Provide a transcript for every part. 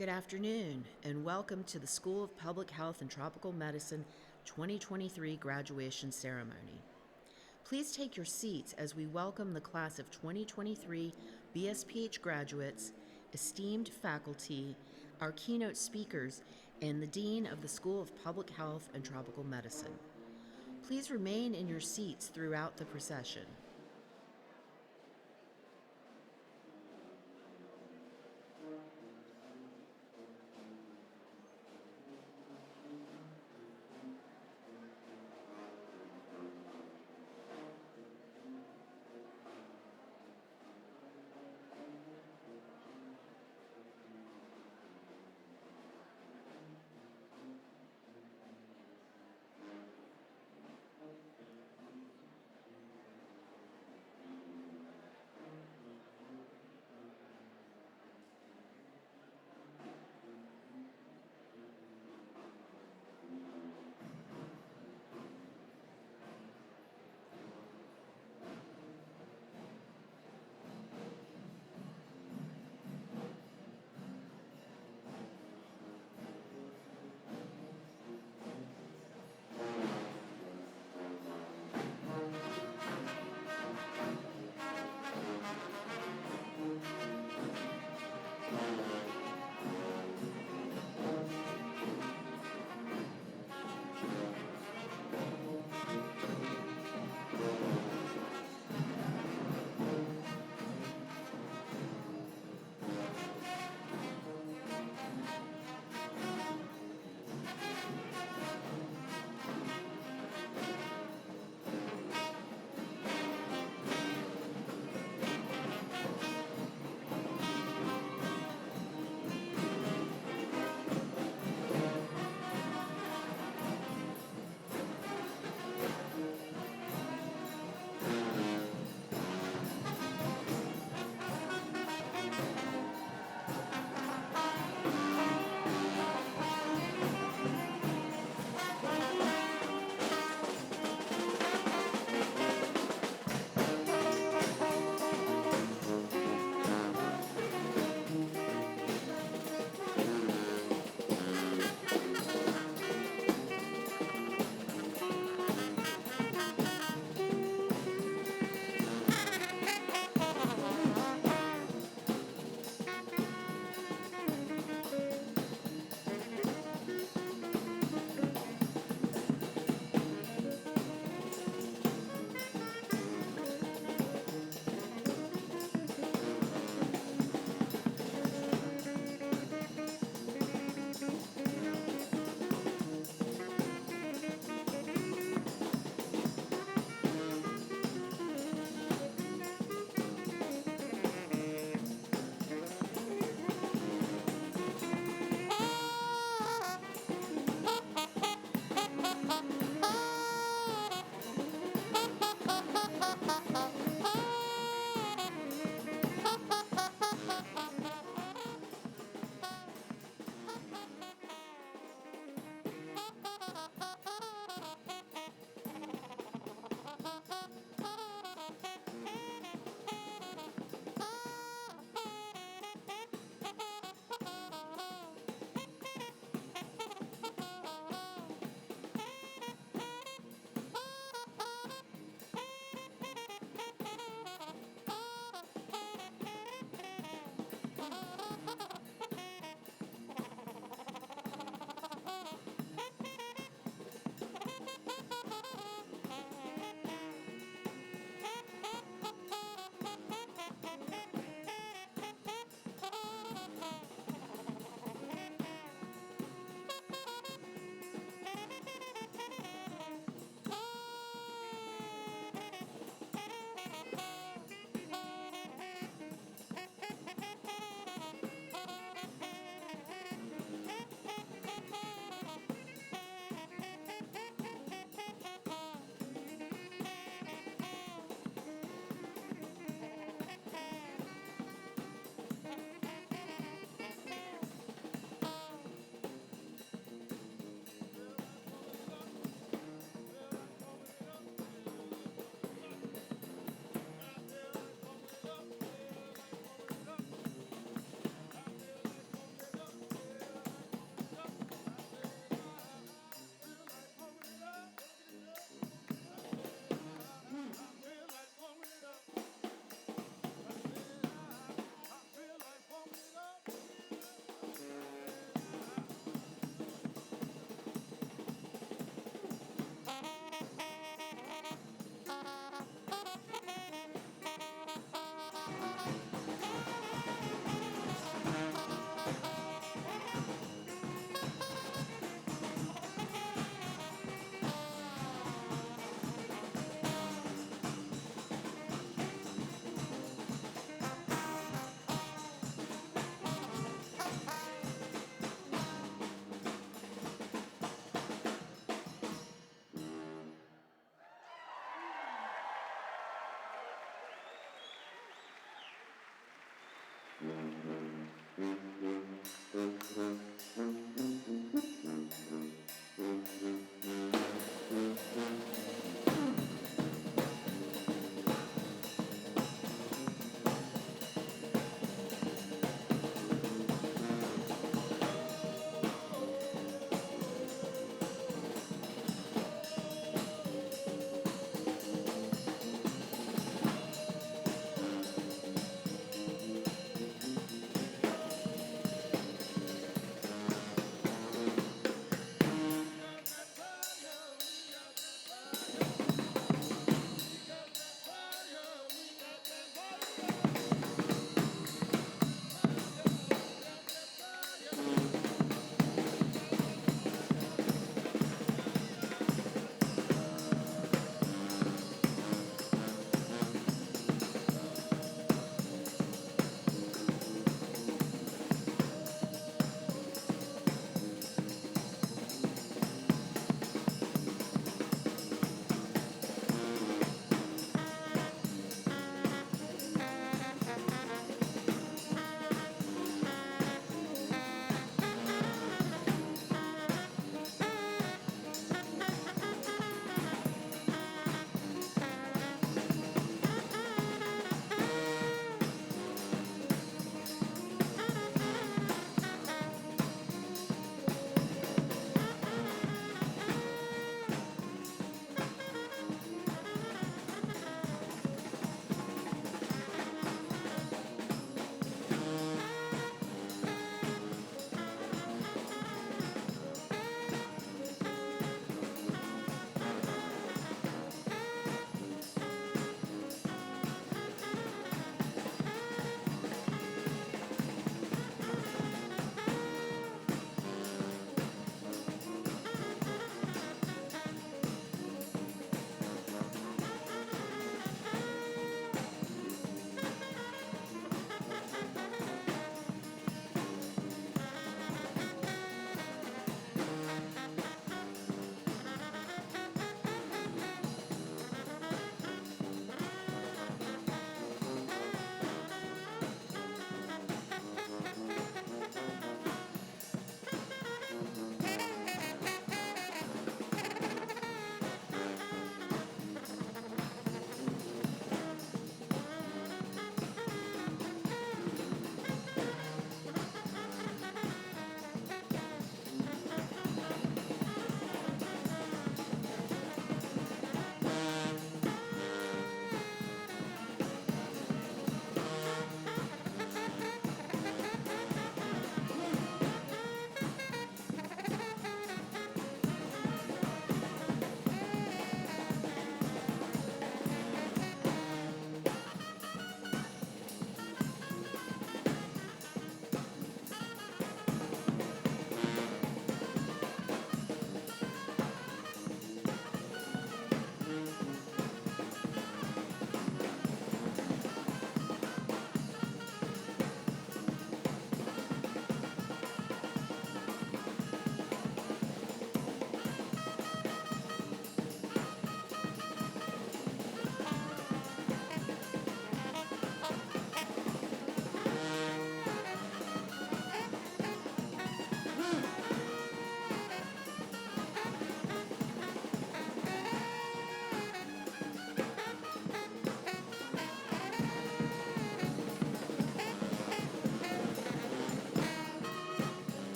Good afternoon, and welcome to the School of Public Health and Tropical Medicine 2023 graduation ceremony. Please take your seats as we welcome the class of 2023 BSPH graduates, esteemed faculty, our keynote speakers, and the Dean of the School of Public Health and Tropical Medicine. Please remain in your seats throughout the procession.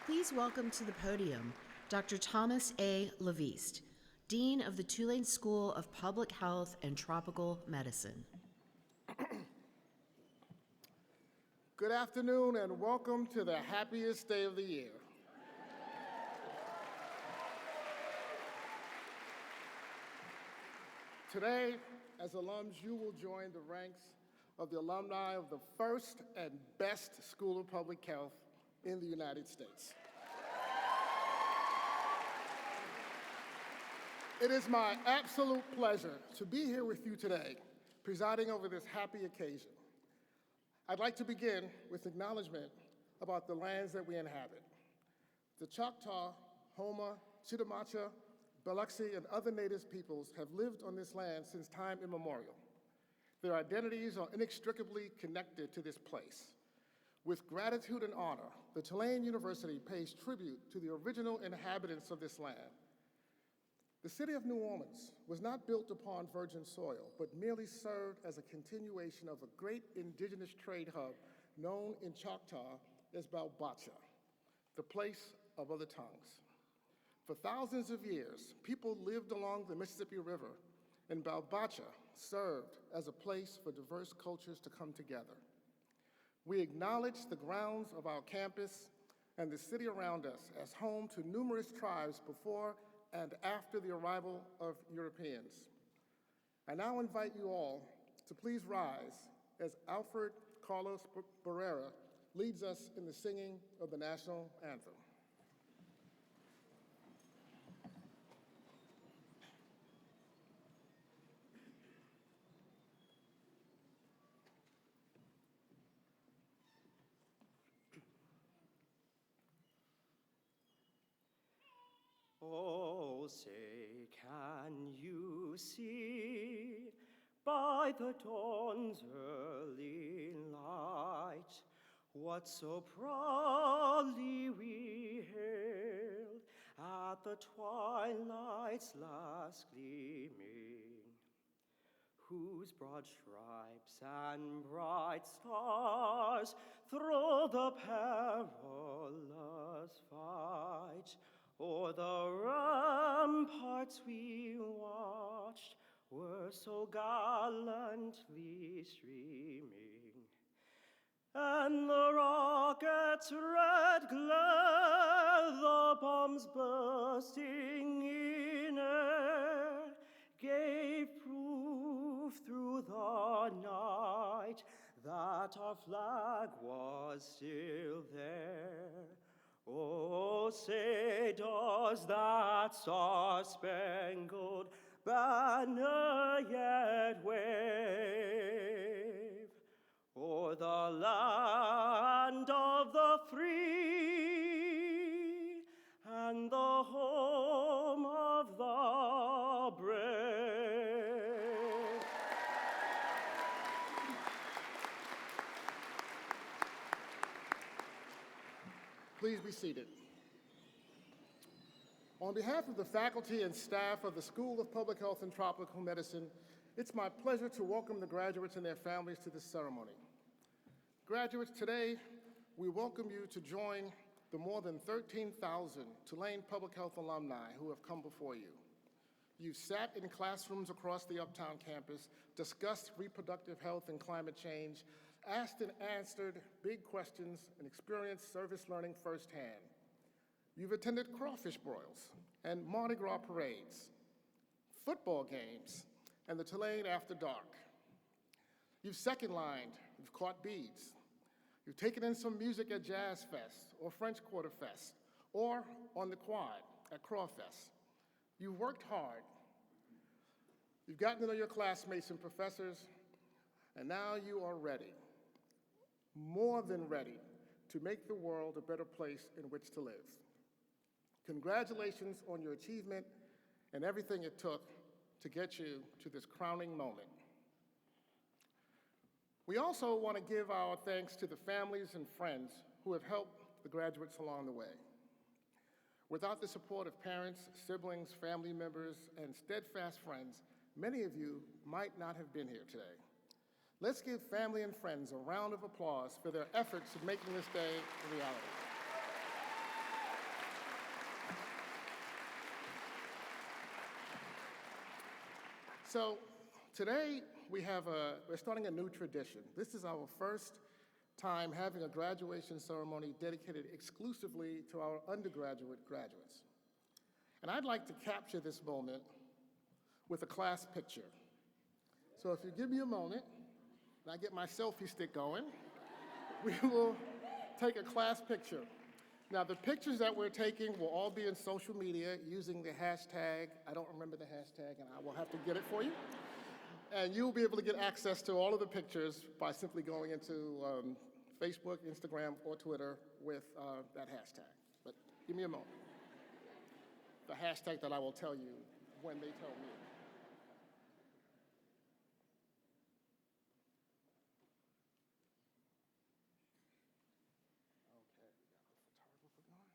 Please welcome to the podium Dr. Thomas A. Leviste, Dean of the Tulane School of Public Health and Tropical Medicine. Good afternoon and welcome to the happiest day of the year. Today, as alums, you will join the ranks of the alumni of the first and best School of Public Health in the United States. It is my absolute pleasure to be here with you today, presiding over this happy occasion. I'd like to begin with acknowledgement about the lands that we inhabit. The Choctaw, Homa, Chitimacha, Biloxi, and other native peoples have lived on this land since time immemorial. Their identities are inextricably connected to this place. With gratitude and honor, the Tulane University pays tribute to the original inhabitants of this land. The city of New Orleans was not built upon virgin soil, but merely served as a continuation of a great indigenous trade hub known in Choctaw as Balbacha, the place of other tongues. For thousands of years, people lived along the Mississippi River, and Balbacha served as a place for diverse cultures to come together. We acknowledge the grounds of our campus and the city around us as home to numerous tribes before and after the arrival of Europeans. I now invite you all to please rise as Alfred Carlos Barrera leads us in the singing of the national anthem. Oh, say, can you see by the dawn's early light what so proudly we hailed at the twilight's last gleaming, whose broad stripes and bright stars through the perilous fight o'er the ramparts we watched were so gallantly streaming, and the rocket's red glare, the bombs bursting in air, gave proof through the night that our flag was still there. Oh, say, does that star-spangled banner yet wave o'er the land of the free and the home of the brave? Please be seated. On behalf of the faculty and staff of the School of Public Health and Tropical Medicine, it's my pleasure to welcome the graduates and their families to this ceremony. Graduates, today we welcome you to join the more than 13,000 Tulane Public Health alumni who have come before you. You've sat in classrooms across the Uptown campus, discussed reproductive health and climate change, asked and answered big questions, and experienced service learning firsthand. You've attended crawfish broils and Mardi Gras parades, football games, and the Tulane After Dark. You've second lined, you've caught beads. You've taken in some music at Jazz Fest or French Quarter Fest or on the quad at Crawfest. You've worked hard. You've gotten to know your classmates and professors, and now you are ready, more than ready, to make the world a better place in which to live. Congratulations on your achievement and everything it took to get you to this crowning moment. We also want to give our thanks to the families and friends who have helped the graduates along the way. Without the support of parents, siblings, family members, and steadfast friends, many of you might not have been here today. Let's give family and friends a round of applause for their efforts in making this day a reality. So today we're starting a new tradition. This is our first time having a graduation ceremony dedicated exclusively to our undergraduate graduates. And I'd like to capture this moment with a class picture. So if you give me a moment, and I get my selfie stick going, we will take a class picture. Now, the pictures that we're taking will all be in social media using the hashtag. I don't remember the hashtag, and I will have to get it for you. And you'll be able to get access to all of the pictures by simply going into Facebook, Instagram, or Twitter with that hashtag. But give me a moment. The hashtag that I will tell you when they tell me. Okay, we got the photographer going.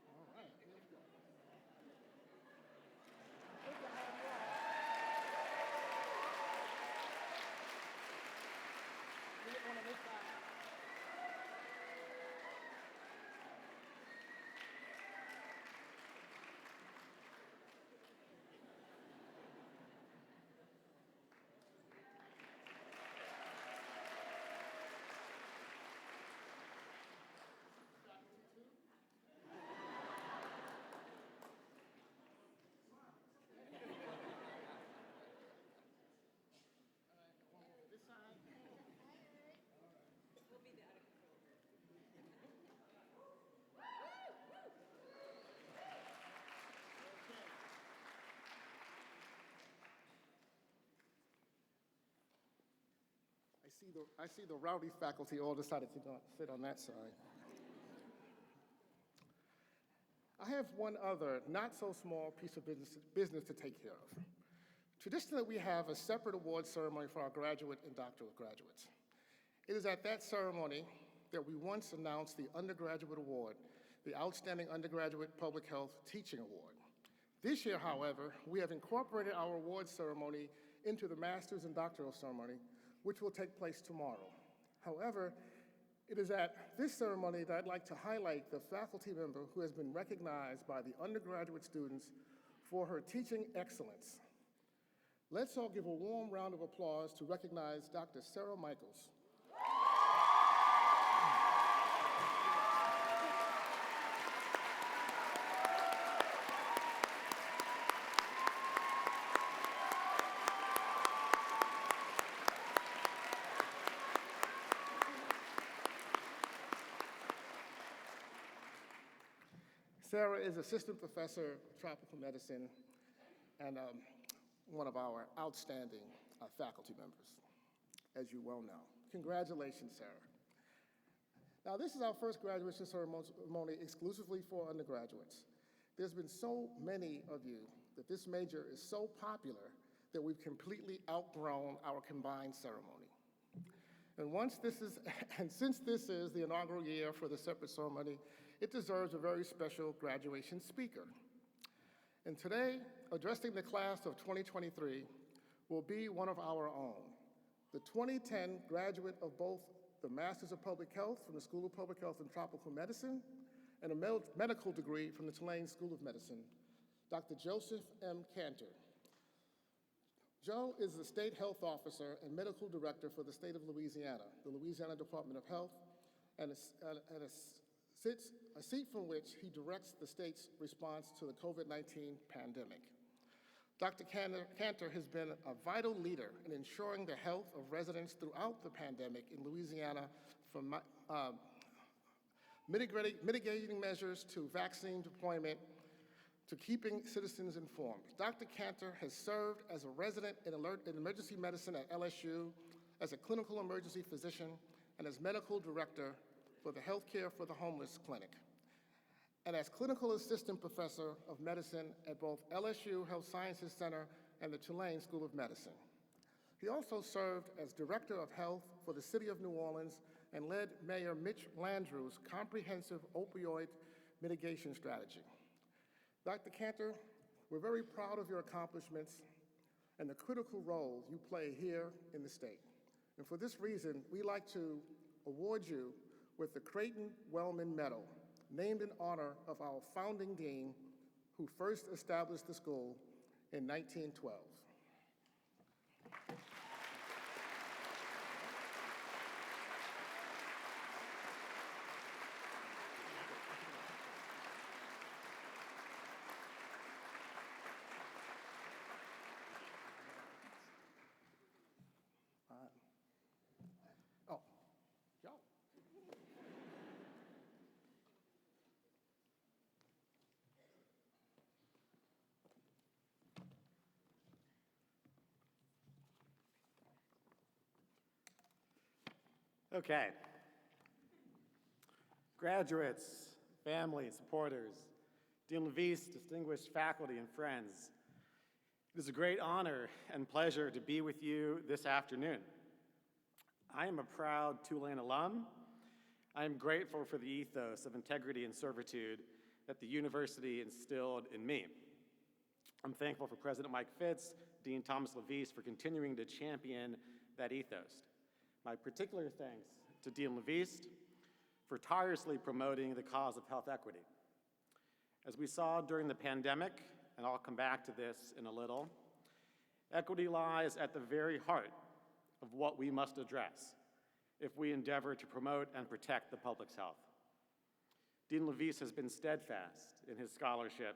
All right, here we go. You get one on this side. I see the rowdy faculty all decided to sit on that side. I have one other not so small piece of business to take care of. Traditionally, we have a separate award ceremony for our graduate and doctoral graduates. It is at that ceremony that we once announced the Undergraduate Award, the Outstanding Undergraduate Public Health Teaching Award. This year, however, we have incorporated our award ceremony into the master's and doctoral ceremony, which will take place tomorrow. However, it is at this ceremony that I'd like to highlight the faculty member who has been recognized by the undergraduate students for her teaching excellence. Let's all give a warm round of applause to recognize Dr. Sarah Michaels. Sarah is Assistant Professor of Tropical Medicine and one of our outstanding faculty members, as you well know. Congratulations, Sarah. Now, this is our first graduation ceremony exclusively for undergraduates. There's been so many of you that this major is so popular that we've completely outgrown our combined ceremony. And since this is the inaugural year for the separate ceremony, it deserves a very special graduation speaker. And today, addressing the class of 2023 will be one of our own, the 2010 graduate of both the Masters of Public Health from the School of Public Health and Tropical Medicine and a medical degree from the Tulane School of Medicine, Dr. Joseph M. Cantor. Joe is the State Health Officer and Medical Director for the state of Louisiana, the Louisiana Department of Health, and a seat from which he directs the state's response to the COVID-19 pandemic. Dr. Cantor has been a vital leader in ensuring the health of residents throughout the pandemic in Louisiana, from mitigating measures to vaccine deployment to keeping citizens informed. Dr. Cantor has served as a resident in emergency medicine at LSU, as a clinical emergency physician, and as medical director for the Healthcare for the Homeless Clinic, and as clinical assistant professor of medicine at both LSU Health Sciences Center and the Tulane School of Medicine. He also served as director of health for the city of New Orleans and led Mayor Mitch Landrieu's comprehensive opioid mitigation strategy. Dr. Cantor, we're very proud of your accomplishments and the critical role you play here in the state. And for this reason, we'd like to award you with the Creighton Wellman Medal, named in honor of our founding dean, who first established the school in 1912. Oh, y'all. Okay. Graduates, family, supporters, Dean Levis, distinguished faculty and friends, it is a great honor and pleasure to be with you this afternoon. I am a proud Tulane alum. I am grateful for the ethos of integrity and servitude that the university instilled in me. I'm thankful for President Mike Fitz, Dean Thomas Levis for continuing to champion that ethos. My particular thanks to Dean Levis for tirelessly promoting the cause of health equity. As we saw during the pandemic, and I'll come back to this in a little, equity lies at the very heart of what we must address if we endeavor to promote and protect the public's health. Dean Levis has been steadfast in his scholarship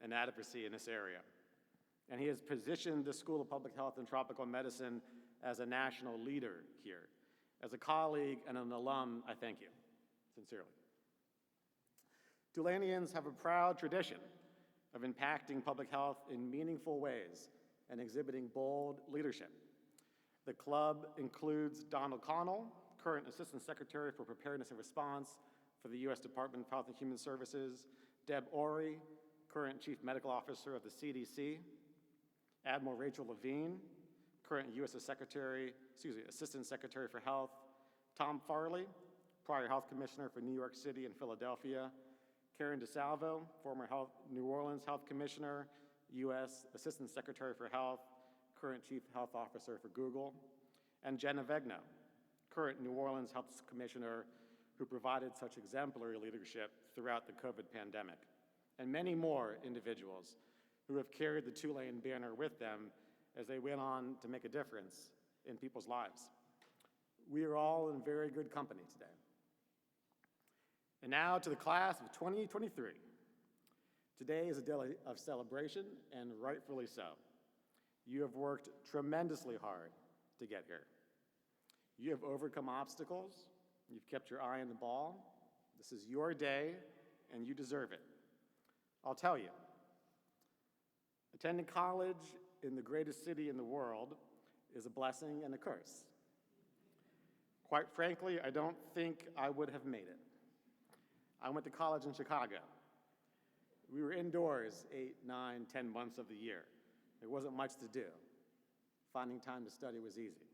and advocacy in this area, and he has positioned the School of Public Health and Tropical Medicine as a national leader here. As a colleague and an alum, I thank you, sincerely. Tulaneans have a proud tradition of impacting public health in meaningful ways and exhibiting bold leadership. The club includes Donald Connell, current Assistant Secretary for Preparedness and Response for the U.S. Department of Health and Human Services, Deb Ory, current Chief Medical Officer of the CDC, Admiral Rachel Levine, current U.S. Assistant Secretary for Health, Tom Farley, prior Health Commissioner for New York City and Philadelphia, Karen DeSalvo, former New Orleans Health Commissioner, U.S. Assistant Secretary for Health, current Chief Health Officer for Google, and Jenna Vegno, current New Orleans Health Commissioner who provided such exemplary leadership throughout the COVID pandemic, and many more individuals who have carried the Tulane banner with them as they went on to make a difference in people's lives. We are all in very good company today. And now to the class of 2023. Today is a day of celebration, and rightfully so. You have worked tremendously hard to get here. You have overcome obstacles. You've kept your eye on the ball. This is your day, and you deserve it. I'll tell you, attending college in the greatest city in the world is a blessing and a curse. Quite frankly, I don't think I would have made it. I went to college in Chicago. We were indoors 8, 9, 10 months of the year. There wasn't much to do. Finding time to study was easy.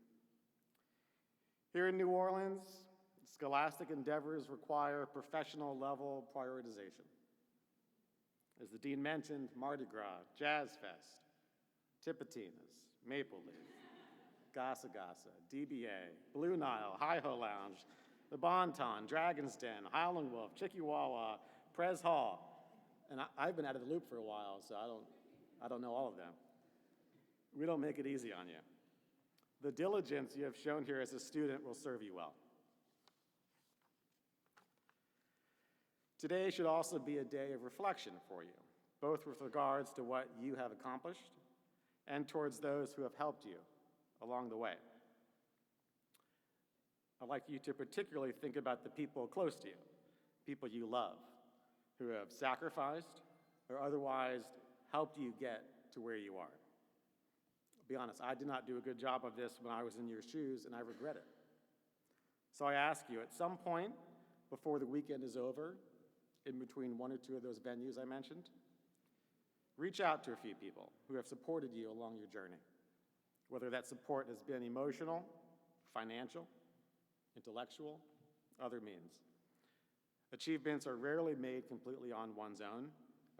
Here in New Orleans, scholastic endeavors require professional level prioritization. As the dean mentioned, Mardi Gras, Jazz Fest, Tipitinas, Maple Leaf, Gasa Gasa, DBA, Blue Nile, Hi-Ho Lounge, the Bon Ton, Dragon's Den, Howlin' Wolf, Chickawawa, Prez Hall. And I've been out of the loop for a while, so I don't know all of them. We don't make it easy on you. The diligence you have shown here as a student will serve you well. Today should also be a day of reflection for you, both with regards to what you have accomplished and towards those who have helped you along the way. I'd like you to particularly think about the people close to you, people you love, who have sacrificed or otherwise helped you get to where you are. I'll be honest, I did not do a good job of this when I was in your shoes, and I regret it. So I ask you, at some point before the weekend is over, in between one or two of those venues I mentioned, reach out to a few people who have supported you along your journey, whether that support has been emotional, financial, intellectual, other means. Achievements are rarely made completely on one's own.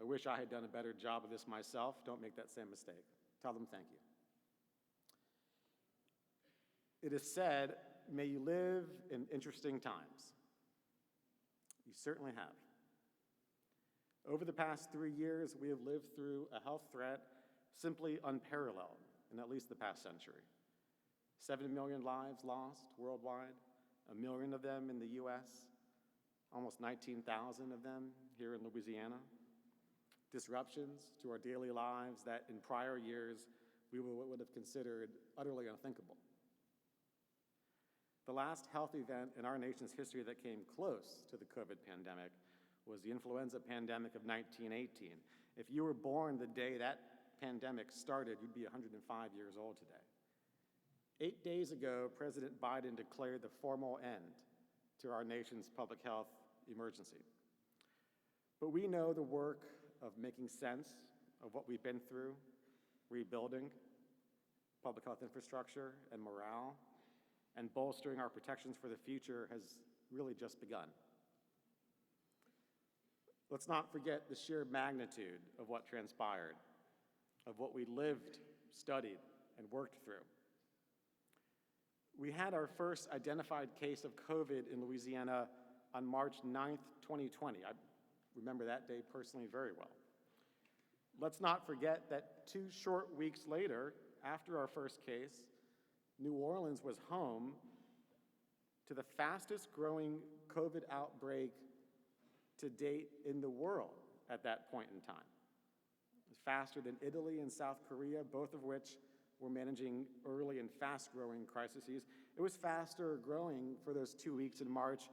I wish I had done a better job of this myself. Don't make that same mistake. Tell them thank you. It is said, may you live in interesting times. You certainly have. Over the past 3 years, we have lived through a health threat simply unparalleled in at least the past century. 7 million lives lost worldwide, 1 million of them in the US, almost 19,000 of them here in Louisiana. Disruptions to our daily lives that in prior years we would have considered utterly unthinkable. The last health event in our nation's history that came close to the COVID pandemic was the influenza pandemic of 1918. If you were born the day that pandemic started, you'd be 105 years old today. 8 days ago, President Biden declared the formal end to our nation's public health emergency. But we know the work of making sense of what we've been through, rebuilding public health infrastructure and morale, and bolstering our protections for the future has really just begun. Let's not forget the sheer magnitude of what transpired, of what we lived, studied, and worked through. We had our first identified case of COVID in Louisiana on March 9th, 2020. I remember that day personally very well. Let's not forget that 2 short weeks later, after our first case, New Orleans was home to the fastest growing COVID outbreak to date in the world at that point in time. It was faster than Italy and South Korea, both of which were managing early and fast-growing crises. It was faster growing for those 2 weeks in March,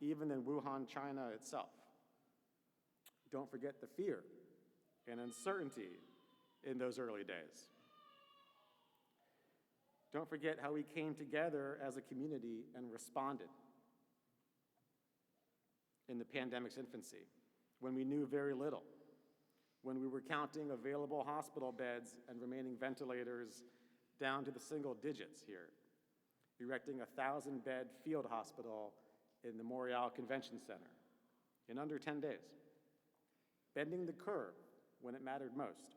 even than Wuhan, China itself. Don't forget the fear and uncertainty in those early days. Don't forget how we came together as a community and responded in the pandemic's infancy, when we knew very little, when we were counting available hospital beds and remaining ventilators down to the single digits here, erecting a 1,000-bed field hospital in the Montreal Convention Center in under 10 days, bending the curve when it mattered most,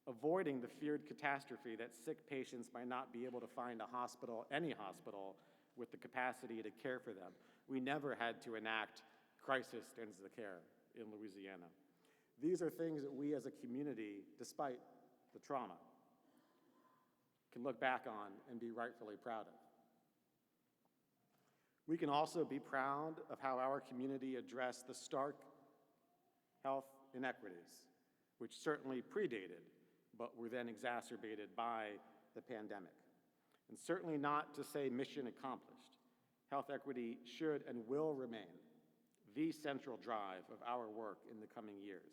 avoiding the feared catastrophe that sick patients might not be able to find a hospital, any hospital, with the capacity to care for them. We never had to enact crisis standards of care in Louisiana. These are things that we as a community, despite the trauma, can look back on and be rightfully proud of. We can also be proud of how our community addressed the stark health inequities, which certainly predated, but were then exacerbated by the pandemic. And certainly not to say mission accomplished. Health equity should and will remain the central drive of our work in the coming years.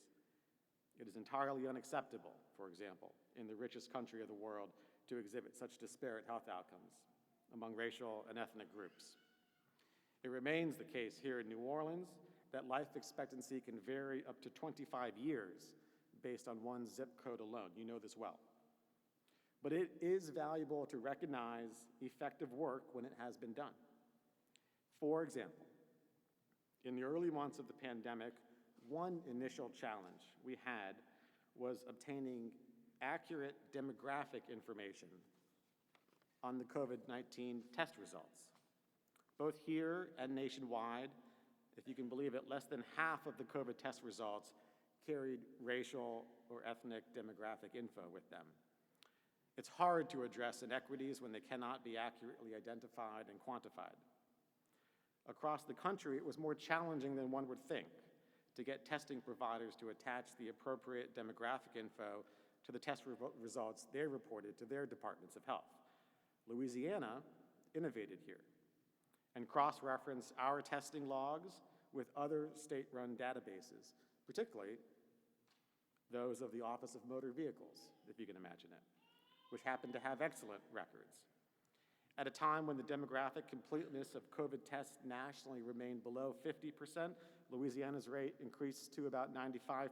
It is entirely unacceptable, for example, in the richest country of the world to exhibit such disparate health outcomes among racial and ethnic groups. It remains the case here in New Orleans that life expectancy can vary up to 25 years based on one zip code alone. You know this well. But it is valuable to recognize effective work when it has been done. For example, in the early months of the pandemic, one initial challenge we had was obtaining accurate demographic information on the COVID-19 test results. Both here and nationwide, if you can believe it, less than half of the COVID test results carried racial or ethnic demographic info with them. It's hard to address inequities when they cannot be accurately identified and quantified. Across the country, it was more challenging than one would think to get testing providers to attach the appropriate demographic info to the test results they reported to their departments of health. Louisiana innovated here and cross-referenced our testing logs with other state-run databases, particularly those of the Office of Motor Vehicles, if you can imagine it, which happened to have excellent records. At a time when the demographic completeness of COVID tests nationally remained below 50%, Louisiana's rate increased to about 95%.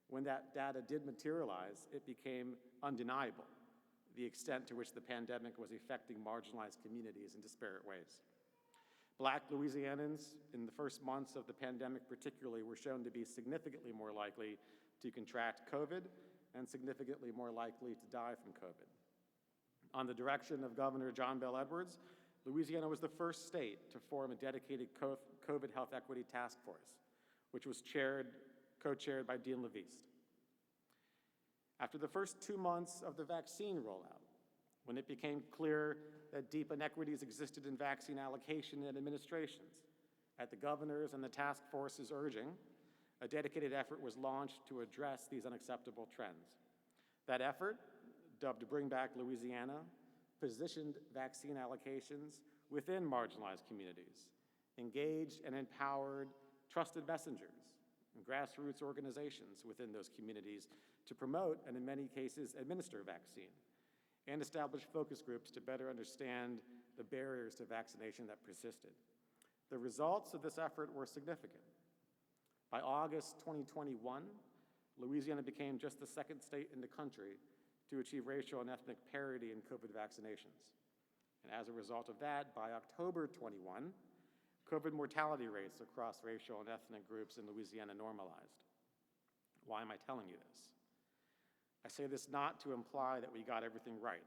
When that data did materialize, it became undeniable, the extent to which the pandemic was affecting marginalized communities in disparate ways. Black Louisianans, in the first months of the pandemic particularly, were shown to be significantly more likely to contract COVID and significantly more likely to die from COVID. On the direction of Governor John Bel Edwards, Louisiana was the first state to form a dedicated COVID health equity task force, which was co-chaired by Dean LaVeist. After the first 2 months of the vaccine rollout, when it became clear that deep inequities existed in vaccine allocation and administrations, at the governor's and the task force's urging, a dedicated effort was launched to address these unacceptable trends. That effort, dubbed Bring Back Louisiana, positioned vaccine allocations within marginalized communities, engaged and empowered trusted messengers and grassroots organizations within those communities to promote and in many cases administer vaccine, and establish focus groups to better understand the barriers to vaccination that persisted. The results of this effort were significant. By August 2021, Louisiana became just the second state in the country to achieve racial and ethnic parity in COVID vaccinations. And as a result of that, by October 21, COVID mortality rates across racial and ethnic groups in Louisiana normalized. Why am I telling you this? I say this not to imply that we got everything right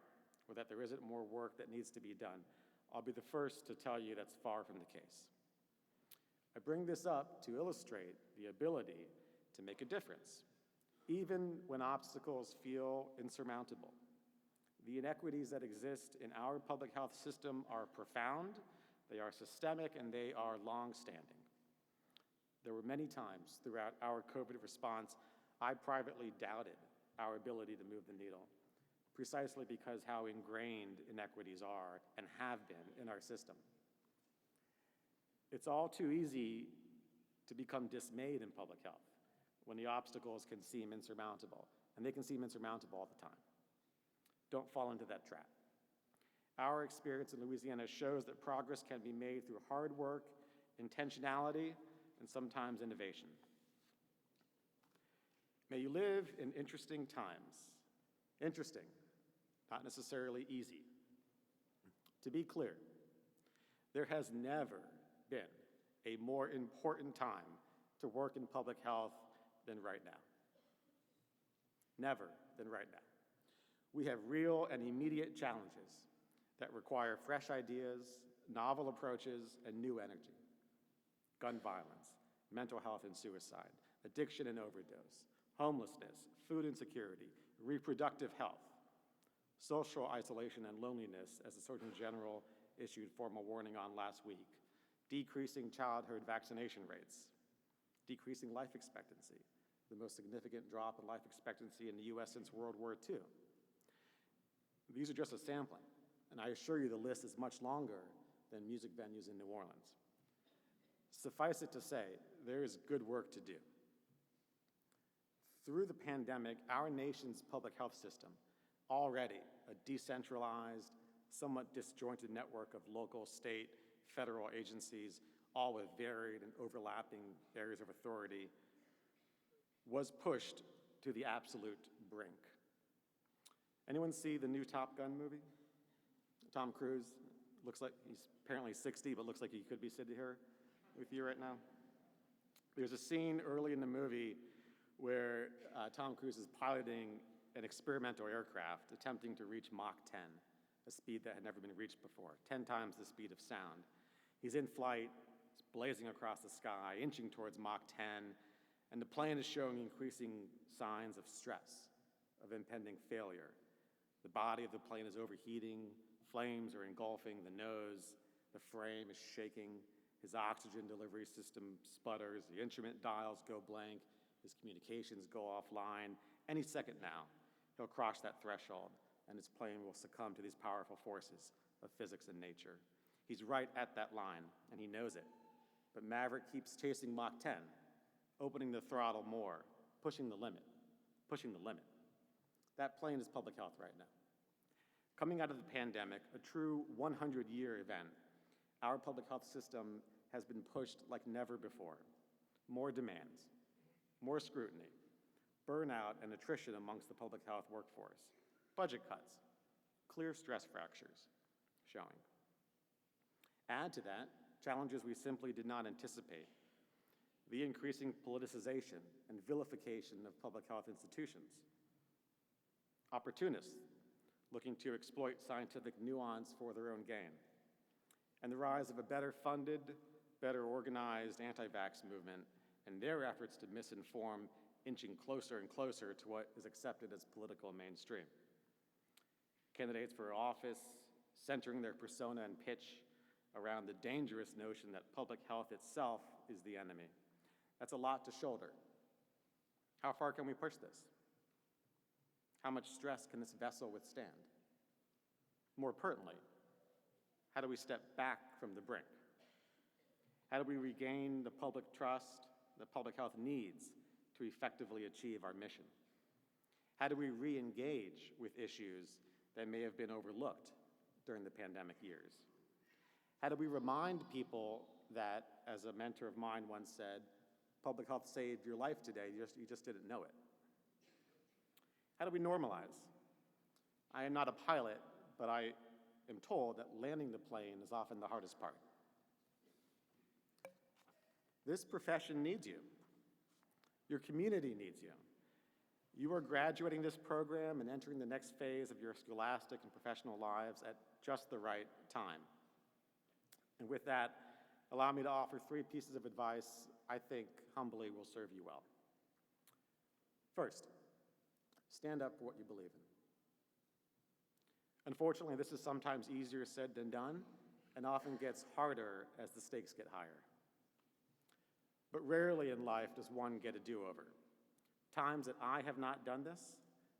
or that there isn't more work that needs to be done. I'll be the first to tell you that's far from the case. I bring this up to illustrate the ability to make a difference, even when obstacles feel insurmountable. The inequities that exist in our public health system are profound, they are systemic, and they are long-standing. There were many times throughout our COVID response I privately doubted our ability to move the needle, precisely because how ingrained inequities are and have been in our system. It's all too easy to become dismayed in public health when the obstacles can seem insurmountable, and they can seem insurmountable all the time. Don't fall into that trap. Our experience in Louisiana shows that progress can be made through hard work, intentionality, and sometimes innovation. May you live in interesting times. Interesting, not necessarily easy. To be clear, there has never been a more important time to work in public health than right now. Never than right now. We have real and immediate challenges that require fresh ideas, novel approaches, and new energy. Gun violence, mental health and suicide, addiction and overdose, homelessness, food insecurity, reproductive health, social isolation and loneliness, as the Surgeon General issued formal warning on last week, decreasing childhood vaccination rates, decreasing life expectancy, the most significant drop in life expectancy in the US since World War II. These are just a sampling, and I assure you the list is much longer than music venues in New Orleans. Suffice it to say, there is good work to do. Through the pandemic, our nation's public health system, already a decentralized, somewhat disjointed network of local, state, federal agencies, all with varied and overlapping areas of authority, was pushed to the absolute brink. Anyone see the new Top Gun movie? Tom Cruise, looks like he's apparently 60, but looks like he could be sitting here with you right now. There's a scene early in the movie where Tom Cruise is piloting an experimental aircraft attempting to reach Mach 10, a speed that had never been reached before, 10 times the speed of sound. He's in flight, it's blazing across the sky, inching towards Mach 10, and the plane is showing increasing signs of stress, of impending failure. The body of the plane is overheating, flames are engulfing the nose, the frame is shaking, his oxygen delivery system sputters, the instrument dials go blank, his communications go offline. Any second now, he'll cross that threshold, and his plane will succumb to these powerful forces of physics and nature. He's right at that line, and he knows it. But Maverick keeps chasing Mach 10, opening the throttle more, pushing the limit, pushing the limit. That plane is public health right now. Coming out of the pandemic, a true 100-year event, our public health system has been pushed like never before. More demands, more scrutiny, burnout and attrition amongst the public health workforce, budget cuts, clear stress fractures showing. Add to that, challenges we simply did not anticipate, the increasing politicization and vilification of public health institutions, opportunists looking to exploit scientific nuance for their own gain, and the rise of a better funded, better organized anti-vax movement and their efforts to misinform inching closer and closer to what is accepted as political mainstream. Candidates for office centering their persona and pitch around the dangerous notion that public health itself is the enemy. That's a lot to shoulder. How far can we push this? How much stress can this vessel withstand? More pertinently, how do we step back from the brink? How do we regain the public trust that public health needs to effectively achieve our mission? How do we re-engage with issues that may have been overlooked during the pandemic years? How do we remind people that, as a mentor of mine once said, public health saved your life today, you just didn't know it? How do we normalize? I am not a pilot, but I am told that landing the plane is often the hardest part. This profession needs you. Your community needs you. You are graduating this program and entering the next phase of your scholastic and professional lives at just the right time. And with that, allow me to offer 3 pieces of advice I think humbly will serve you well. First, stand up for what you believe in. Unfortunately, this is sometimes easier said than done, and often gets harder as the stakes get higher. But rarely in life does one get a do-over. Times that I have not done this,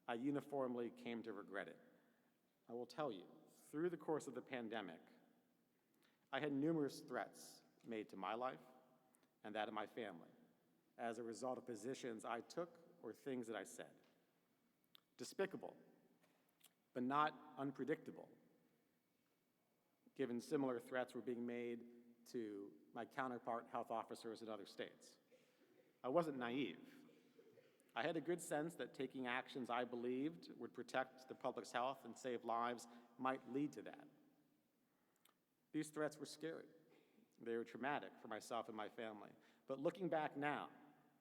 I uniformly came to regret it. I will tell you, through the course of the pandemic, I had numerous threats made to my life and that of my family as a result of positions I took or things that I said. Despicable, but not unpredictable, given similar threats were being made to my counterpart health officers in other states. I wasn't naive. I had a good sense that taking actions I believed would protect the public's health and save lives might lead to that. These threats were scary. They were traumatic for myself and my family. But looking back now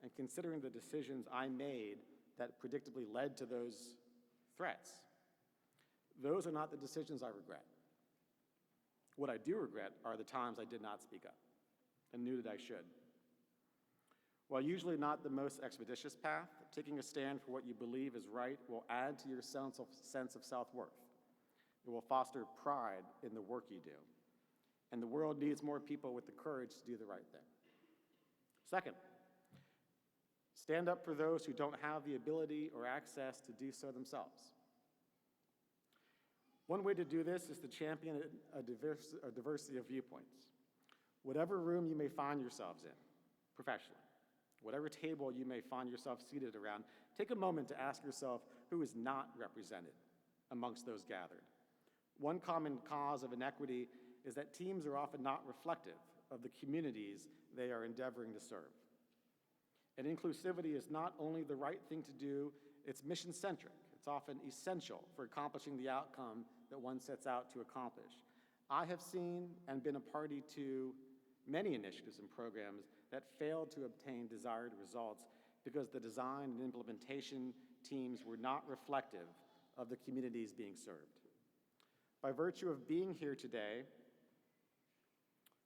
and considering the decisions I made that predictably led to those threats, those are not the decisions I regret. What I do regret are the times I did not speak up and knew that I should. While usually not the most expeditious path, taking a stand for what you believe is right will add to your sense of self-worth. It will foster pride in the work you do. And the world needs more people with the courage to do the right thing. Second, stand up for those who don't have the ability or access to do so themselves. One way to do this is to champion a diversity of viewpoints. Whatever room you may find yourselves in, professionally, whatever table you may find yourself seated around, take a moment to ask yourself who is not represented amongst those gathered. One common cause of inequity is that teams are often not reflective of the communities they are endeavoring to serve. And inclusivity is not only the right thing to do, it's mission-centric. It's often essential for accomplishing the outcome that one sets out to accomplish. I have seen and been a party to many initiatives and programs that failed to obtain desired results because the design and implementation teams were not reflective of the communities being served. By virtue of being here today,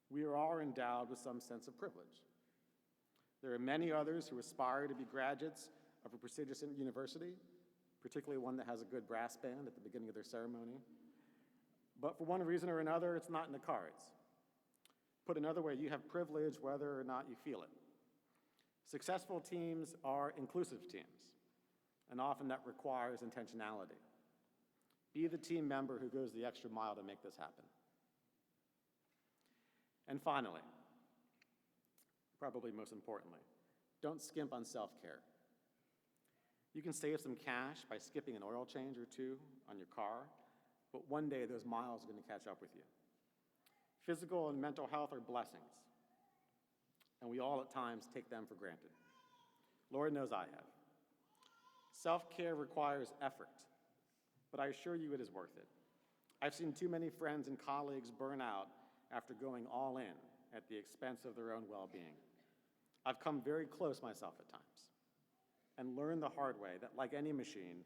we are all endowed with some sense of privilege. There are many others who aspire to be graduates of a prestigious university, particularly one that has a good brass band at the beginning of their ceremony. But for one reason or another, it's not in the cards. Put another way, you have privilege whether or not you feel it. Successful teams are inclusive teams, and often that requires intentionality. Be the team member who goes the extra mile to make this happen. And finally, probably most importantly, don't skimp on self-care. You can save some cash by skipping an oil change or 2 on your car, but one day those miles are going to catch up with you. Physical and mental health are blessings, and we all at times take them for granted. Lord knows I have. Self-care requires effort, but I assure you it is worth it. I've seen too many friends and colleagues burn out after going all in at the expense of their own well-being. I've come very close myself at times and learned the hard way that, like any machine,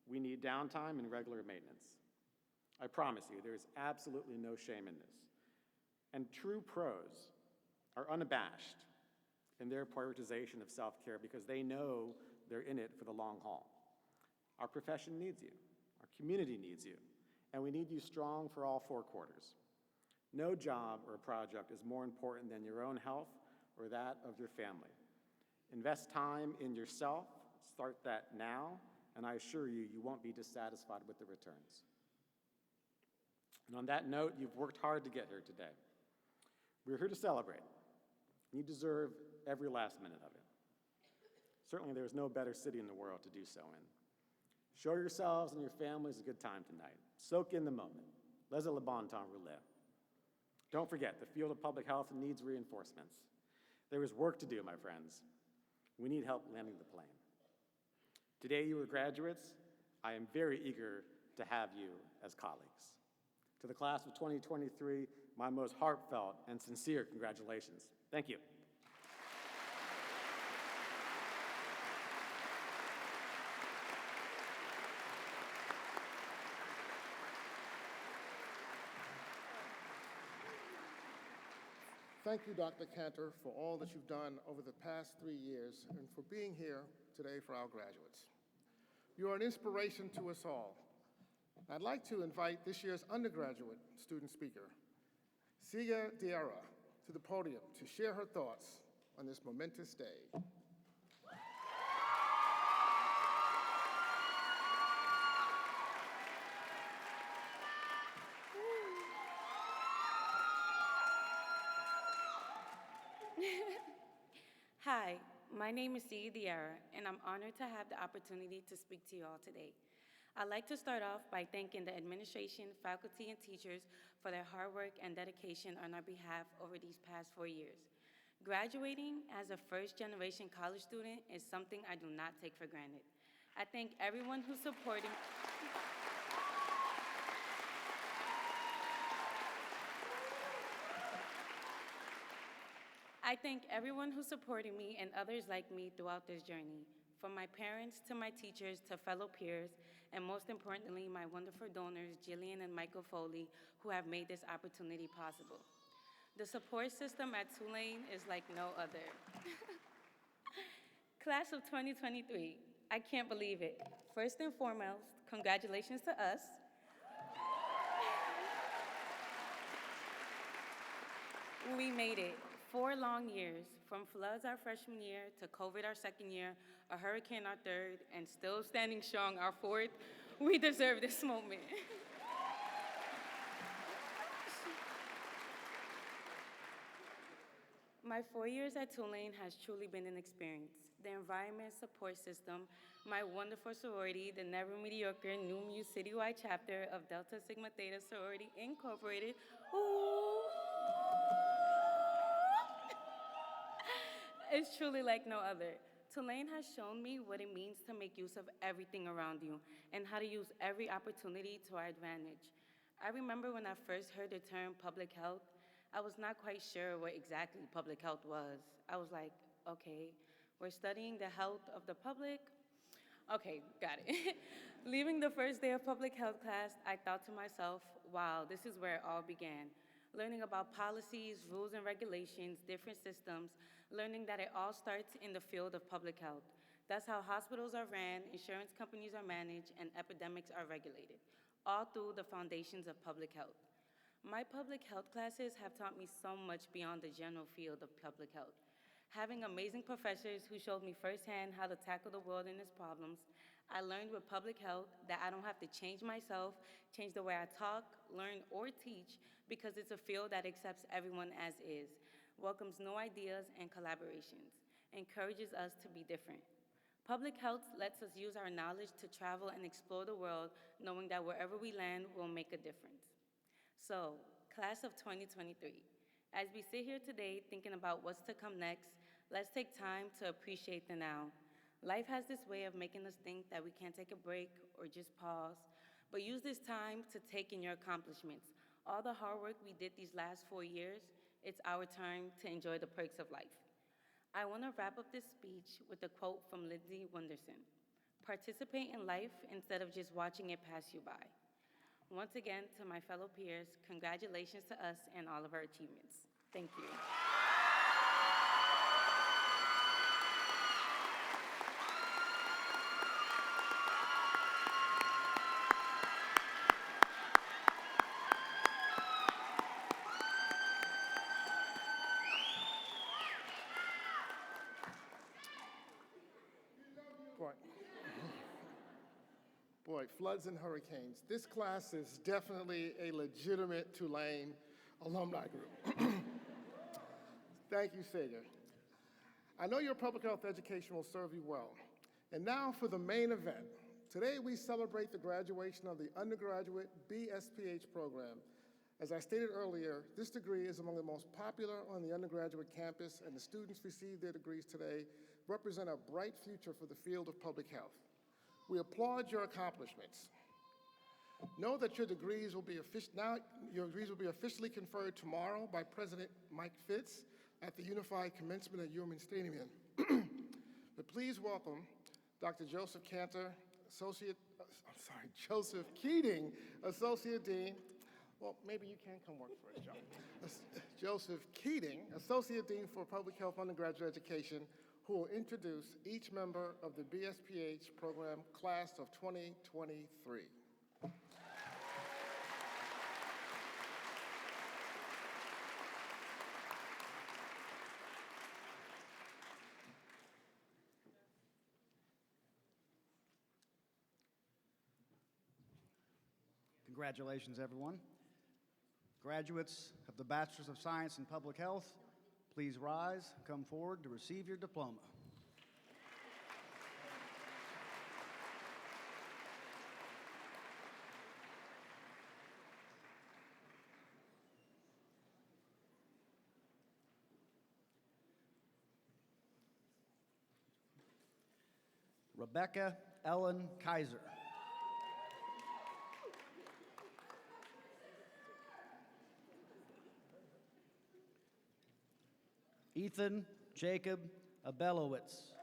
we need downtime and regular maintenance. I promise you, there is absolutely no shame in this. And true pros are unabashed, in their prioritization of self-care because they know they're in it for the long haul. Our profession needs you, our community needs you, and we need you strong for all 4 quarters. No job or project is more important than your own health or that of your family. Invest time in yourself, start that now, and I assure you, you won't be dissatisfied with the returns. And on that note, you've worked hard to get here today. We're here to celebrate. You deserve every last minute of it. Certainly there's no better city in the world to do so in. Show yourselves and your families a good time tonight. Soak in the moment. Laissez le bon temps rouler. Don't forget, the field of public health needs reinforcements. There is work to do, my friends. We need help landing the plane. Today you are graduates. I am very eager to have you as colleagues. To the class of 2023, my most heartfelt and sincere congratulations. Thank you. Thank you, Dr. Cantor, for all that you've done over the past 3 years and for being here today for our graduates. You are an inspiration to us all. I'd like to invite this year's undergraduate student speaker, Siga Diarra, to the podium to share her thoughts on this momentous day. Hi, my name is Sia Diarra, and I'm honored to have the opportunity to speak to you all today. I'd like to start off by thanking the administration, faculty, and teachers for their hard work and dedication on our behalf over these past 4 years. Graduating as a first-generation college student is something I do not take for granted. I thank everyone who supported me and others like me throughout this journey, from my parents to my teachers to fellow peers, and most importantly, my wonderful donors, Jillian and Michael Foley, who have made this opportunity possible. The support system at Tulane is like no other. Class of 2023, I can't believe it. First and foremost, congratulations to us. We made it. 4 long years, from floods our freshman year to COVID our second year, a hurricane our third, and still standing strong our fourth. We deserve this moment. My 4 years at Tulane has truly been an experience. The environment support system, my wonderful sorority, the never mediocre New Mu citywide chapter of Delta Sigma Theta Sorority Incorporated. Ooh. It's truly like no other. Tulane has shown me what it means to make use of everything around you and how to use every opportunity to our advantage. I remember when I first heard the term public health, I was not quite sure what exactly public health was. I was like, okay, we're studying the health of the public? Okay, got it. Leaving the first day of public health class, I thought to myself, wow, this is where it all began. Learning about policies, rules and regulations, different systems, learning that it all starts in the field of public health. That's how hospitals are ran, insurance companies are managed, and epidemics are regulated, all through the foundations of public health. My public health classes have taught me so much beyond the general field of public health. Having amazing professors who showed me firsthand how to tackle the world and its problems, I learned with public health that I don't have to change myself, change the way I talk, learn, or teach, because it's a field that accepts everyone as is, welcomes new ideas and collaborations, encourages us to be different. Public health lets us use our knowledge to travel and explore the world, knowing that wherever we land will make a difference. So, class of 2023, as we sit here today thinking about what's to come next, let's take time to appreciate the now. Life has this way of making us think that we can't take a break or just pause, but use this time to take in your accomplishments. All the hard work we did these last 4 years, it's our time to enjoy the perks of life. I want to wrap up this speech with a quote from Lindsay Wonderson. Participate in life instead of just watching it pass you by. Once again, to my fellow peers, congratulations to us and all of our achievements. Thank you. Detroit, floods and hurricanes. This class is definitely a legitimate Tulane alumni group. Thank you, Sager. I know your public health education will serve you well. And now for the main event. Today we celebrate the graduation of the undergraduate BSPH program. As I stated earlier, this degree is among the most popular on the undergraduate campus, and the students receive their degrees today represent a bright future for the field of public health. We applaud your accomplishments. Know that your degrees will be officially conferred tomorrow by President Mike Fitz at the Unified Commencement at Yeoman Stadium. But please welcome Dr. Joseph Joseph Keating, Associate Dean. Well, maybe you can come work for us, John. Joseph Keating, Associate Dean for Public Health Undergraduate Education, who will introduce each member of the BSPH program class of 2023. Congratulations, everyone. Graduates of the Bachelor's of Science in Public Health, please rise, come forward to receive your diploma. Rebecca Ellen Kaiser. Ethan Jacob Abelowitz.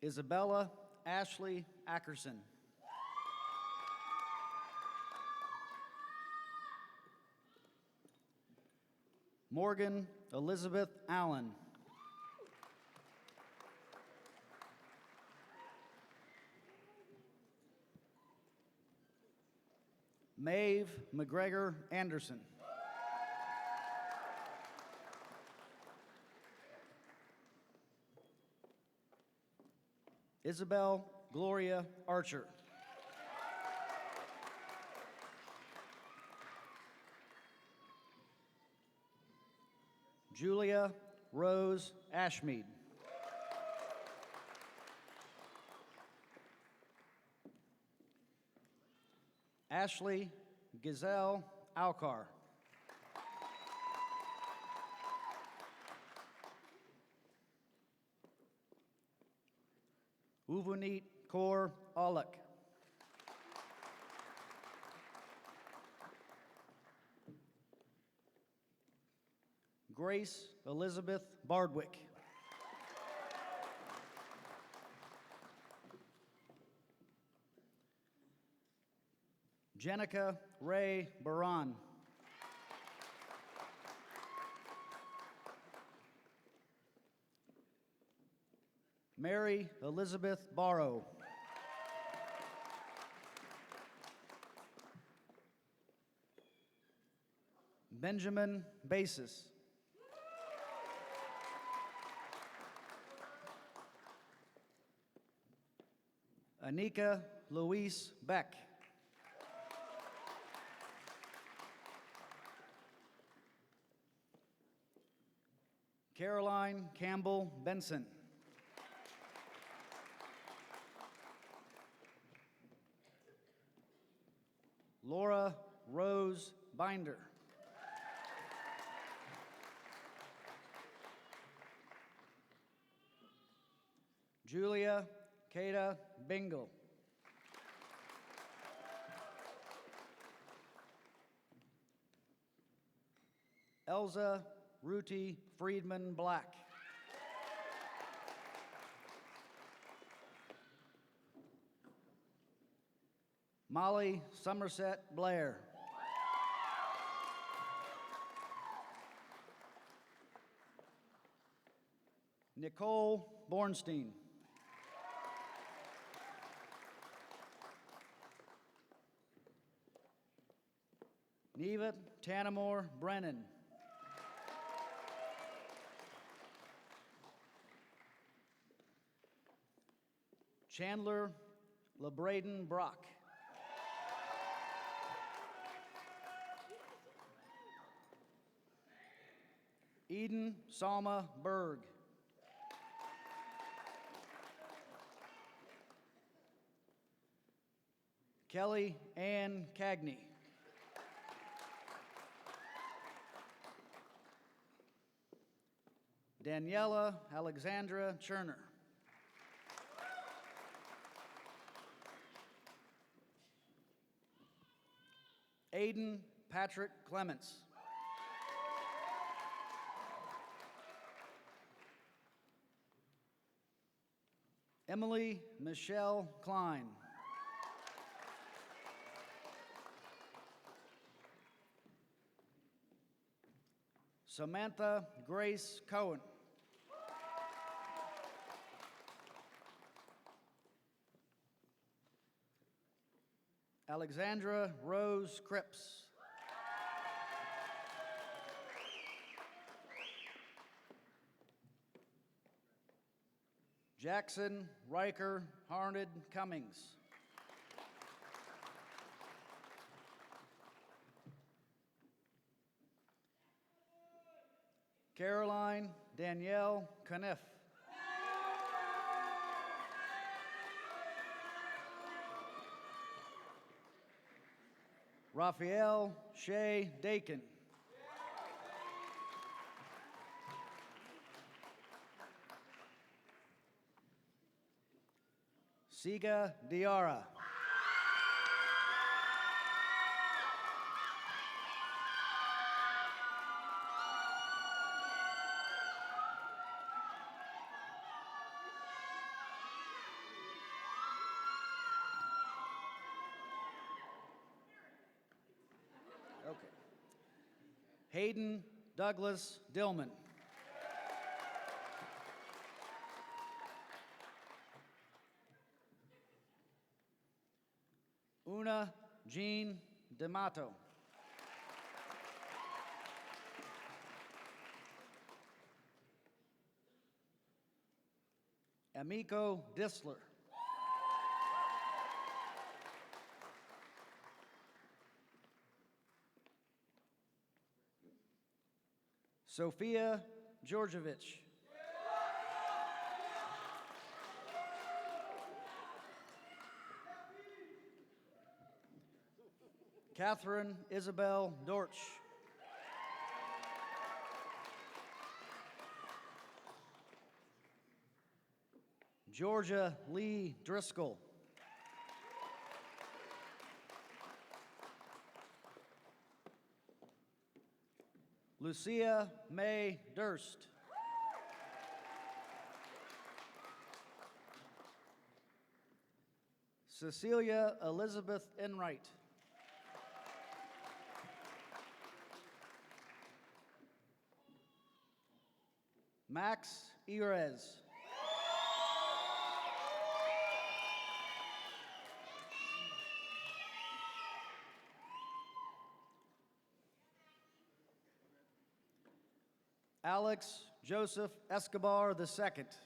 Isabella Ashley Ackerson. Morgan Elizabeth Allen. Maeve McGregor Anderson. Isabel Gloria Archer. Julia Rose Ashmead. Ashley Gazelle Alcar. Uvunit Kaur Alak. Grace Elizabeth Bardwick. Jenica Ray Baran. Mary Elizabeth Barrow. Benjamin Basis. Anika Louise Beck. Caroline Campbell Benson. Laura Rose Binder. Julia Kata Bingle. Elza Ruti Friedman Black. Molly Somerset Blair. Nicole Bornstein. Neva Tanamore Brennan. Chandler LeBraden Brock. Eden Salma Berg. Kelly Ann Cagney. Daniela Alexandra Cherner. Aiden Patrick Clements. Emily Michelle Klein. Samantha Grace Cohen. Alexandra Rose Cripps. Jackson Riker Harned Cummings. Caroline Danielle Caniff. Raphael Shea Dakin. Siga Diarra. Okay. Hayden Douglas Dillman. Una Jean D'Amato. Amico Disler. Sophia Georgievich. Catherine Isabel Dortch. Georgia Lee Driscoll. Lucia May Durst. Cecilia Elizabeth Enright. Max Erez. Alex Joseph Escobar II. Who's next?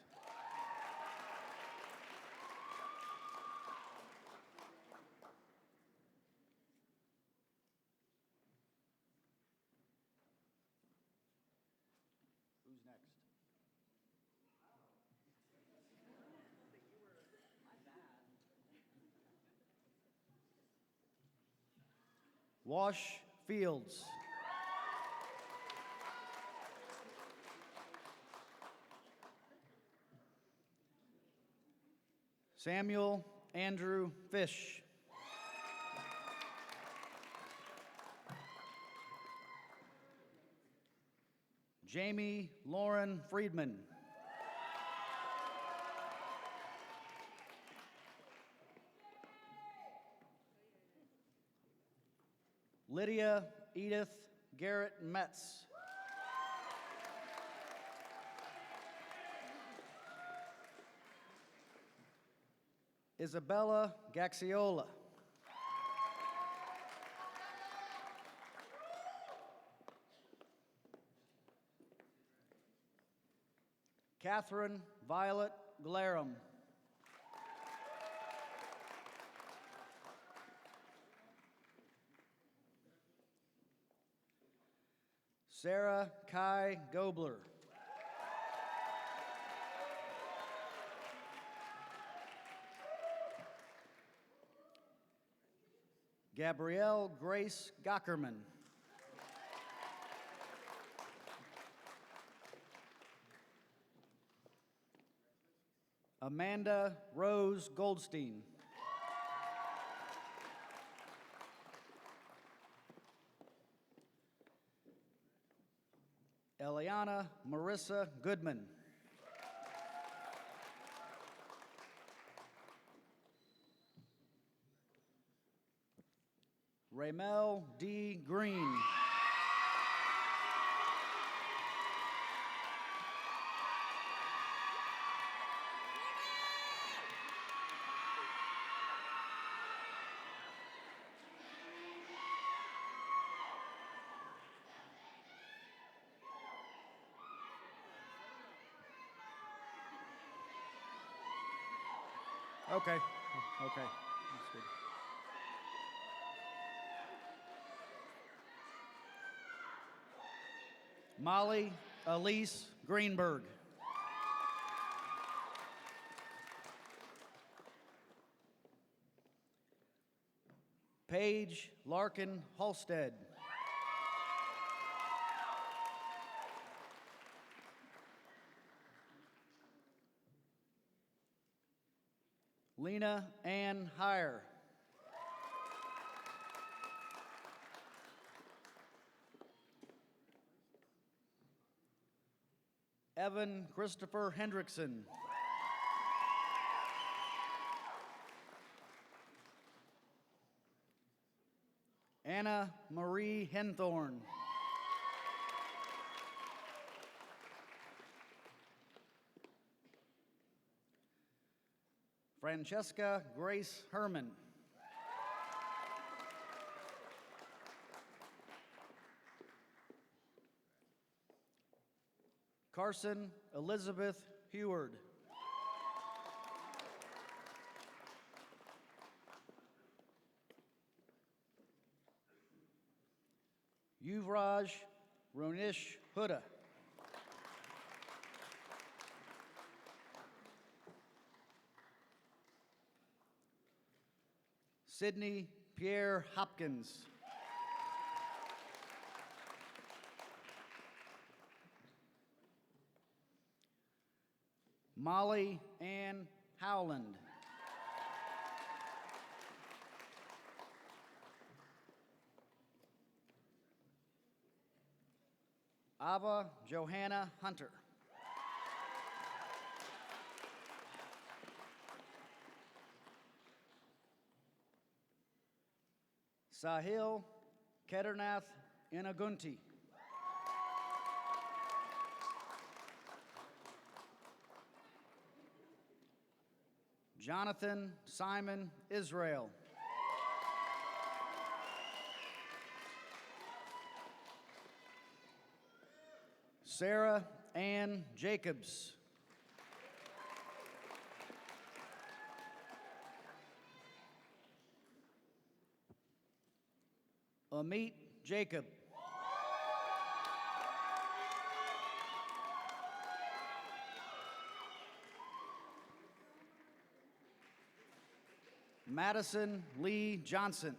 Wash Fields. Samuel Andrew Fish. Jamie Lauren Friedman. Lydia Edith Garrett Metz. Isabella Gaxiola. Catherine Violet Glarum. Sarah Kai Gobler. Gabrielle Grace Gockerman. Amanda Rose Goldstein. Eliana Marissa Goodman. Raymel D. Green. Okay, okay, that's good. Molly Elise Greenberg. Paige Larkin Halstead. Lena Ann Heyer. Evan Christopher Hendrickson. Anna Marie Henthorn. Francesca Grace Herman. Carson Elizabeth Heward. Yuvraj Ronish Huda. Sydney Pierre Hopkins. Molly Ann Howland. Ava Johanna Hunter. Sahil Kedarnath Inagunti. Jonathan Simon Israel. Sarah Ann Jacobs. Amit Jacob. Madison Lee Johnson.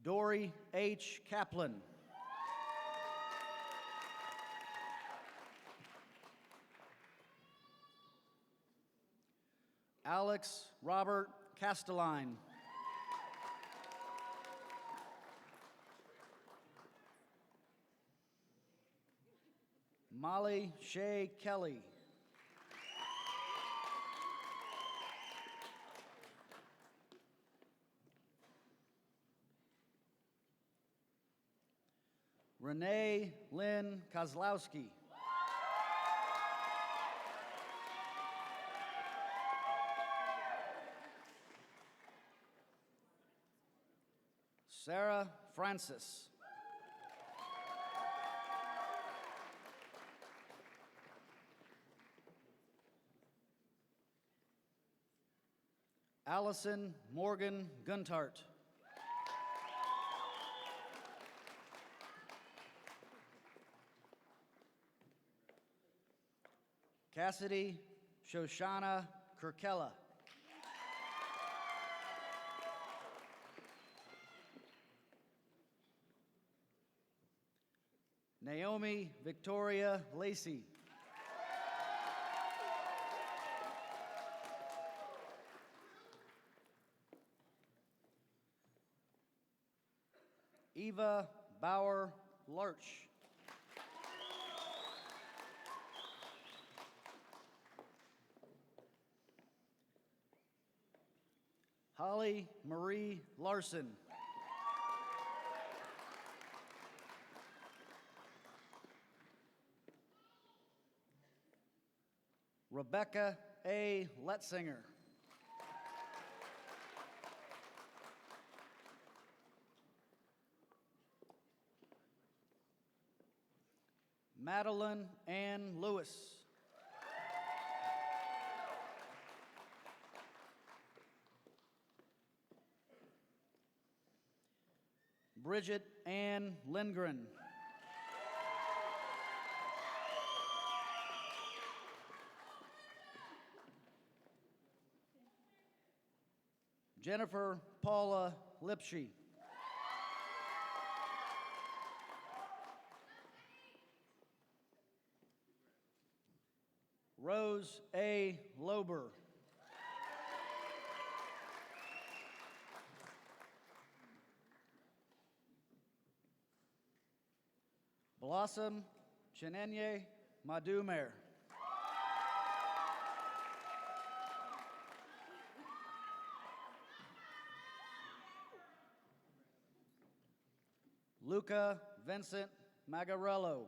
Dory H. Kaplan. Alex Robert Castelline. Molly Shea Kelly. Renee Lynn Kozlowski. Sarah Francis. Allison Morgan Guntart. Cassidy Shoshana Kirkella. Naomi Victoria Lacey. Eva Bauer Larch. Holly Marie Larson. Rebecca A. Letzinger. Madeline Ann Lewis. Bridget Ann Lindgren. Jennifer Paula Lipsche. Rose A. Lober. Blossom Chenenye Madumer. Luca Vincent Magarello.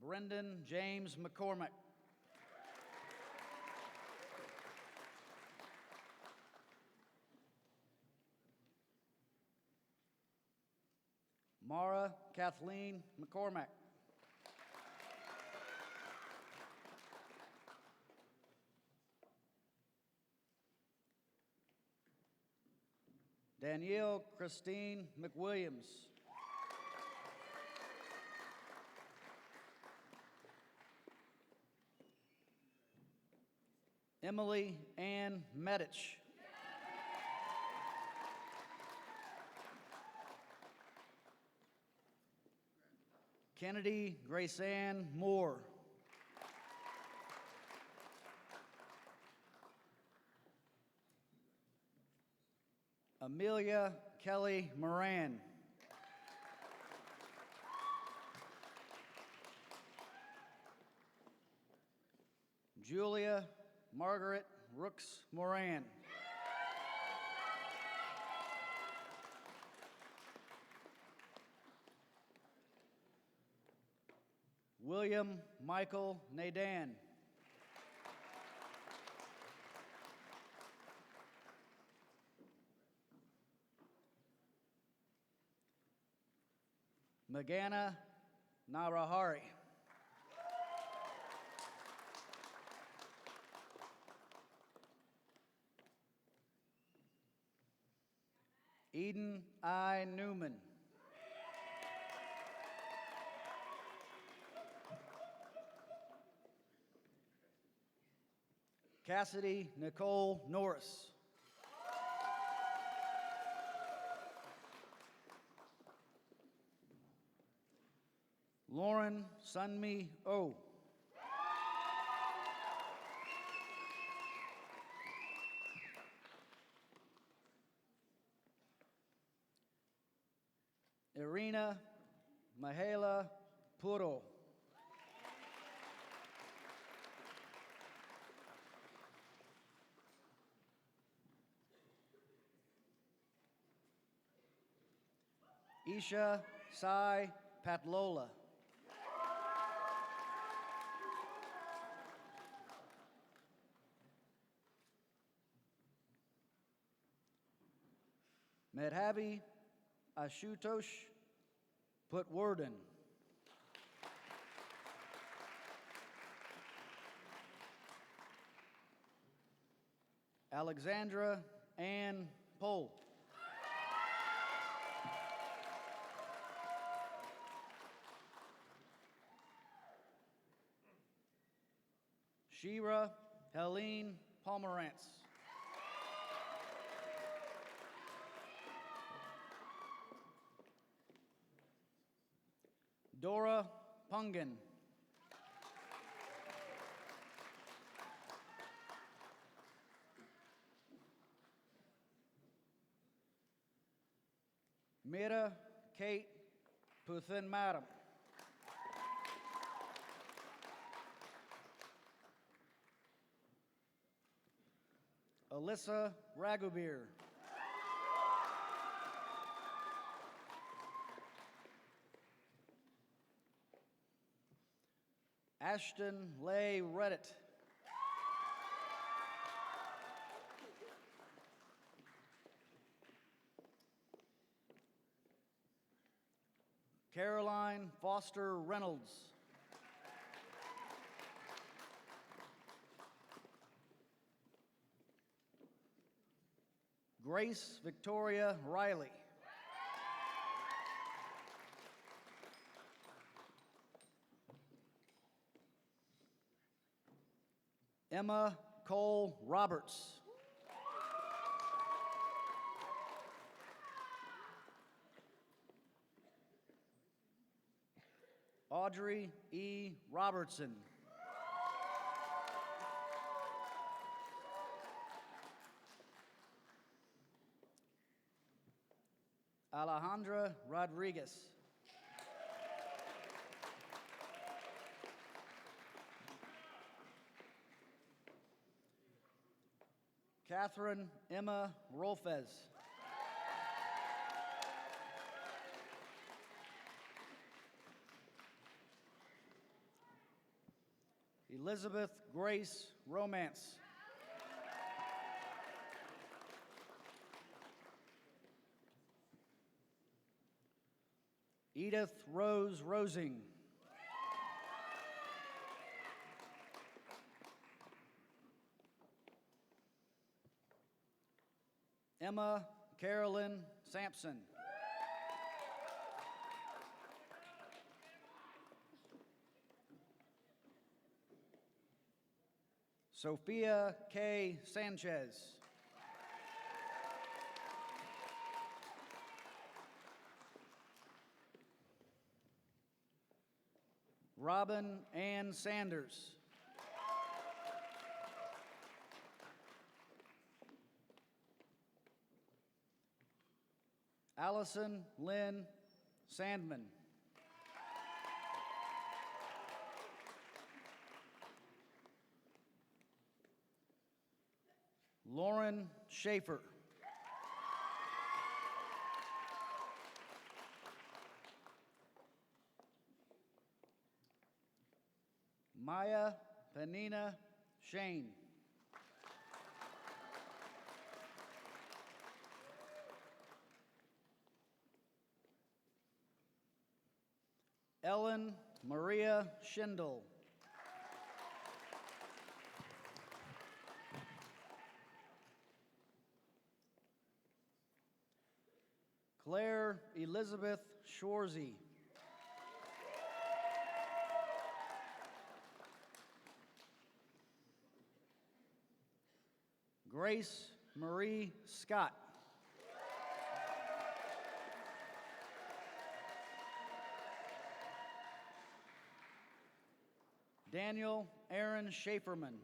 Brendan James McCormick. Mara Kathleen McCormack. Danielle Christine McWilliams. Emily Ann Medich. Kennedy Grace Ann Moore. Amelia Kelly Moran. Julia Margaret Rooks Moran. William Michael Nadan. Magana Narahari. Eden I. Newman. Cassidy Nicole Norris. Lauren Sunmi O. Irina Mahela Puro. Isha Sai Patlola. Medhavi, Ashutosh, Putwarden. Alexandra Ann Pohl. Shira Helene Pomerantz. Dora Pungan. Mira Kate Puthin Madam. Alyssa Ragubir. Ashton Leigh Reddit. Caroline Foster Reynolds. Grace Victoria Riley. Emma Cole Roberts. Audrey E. Robertson. Alejandra Rodriguez. Catherine Emma Rolfez. Elizabeth Grace Romance. Edith Rose Rosing. Emma Carolyn Sampson. Sophia K. Sanchez. Robin Ann Sanders. Allison Lynn Sandman. Lauren Schaefer. Maya Penina Shane. Ellen Maria Schindel. Claire Elizabeth Shorzy. Grace Marie Scott. Daniel Aaron Schaeferman.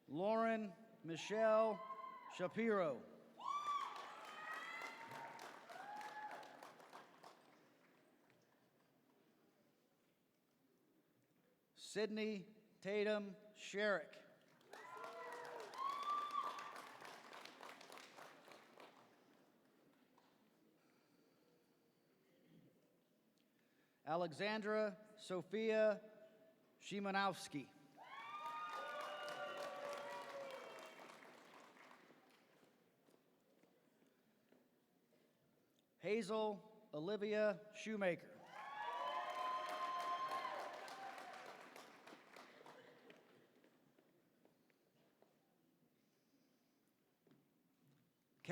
Lauren Michelle Shapiro. Sydney Tatum Sherrick. Alexandra Sophia Szymanowski. Hazel Olivia Shoemaker.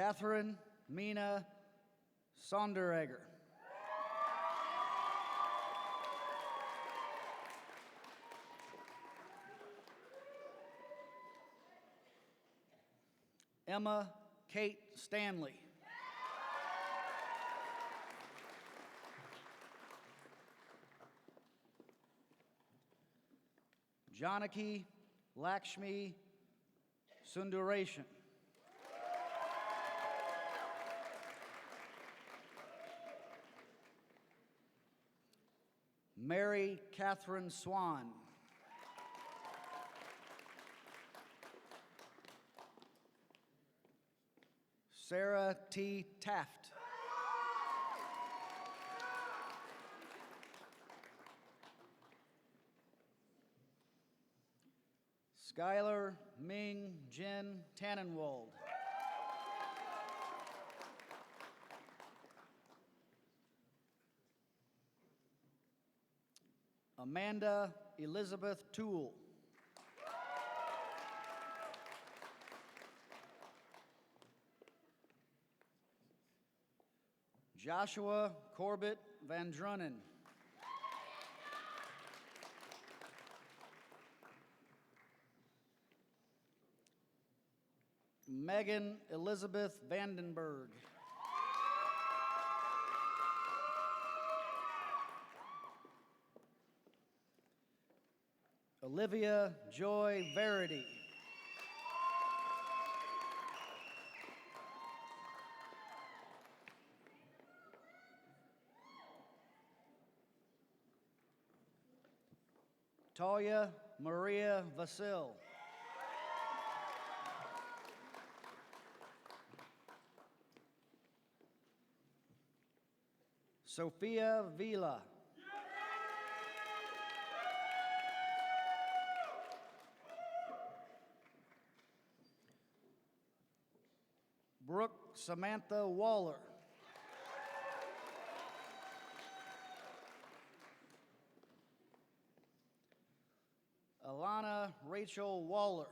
Catherine Mina Sonderegger. Emma Kate Stanley. Janaki Lakshmi Sundaration. Mary Catherine Swan. Sarah T. Taft. Skylar Ming Jin Tannenwald. Amanda Elizabeth Toole. Joshua Corbett Van Drunen. Megan Elizabeth Vandenberg. Olivia Joy Verity. Talia Maria Vasil. Sophia Vila. Brooke Samantha Waller. Alana Rachel Waller.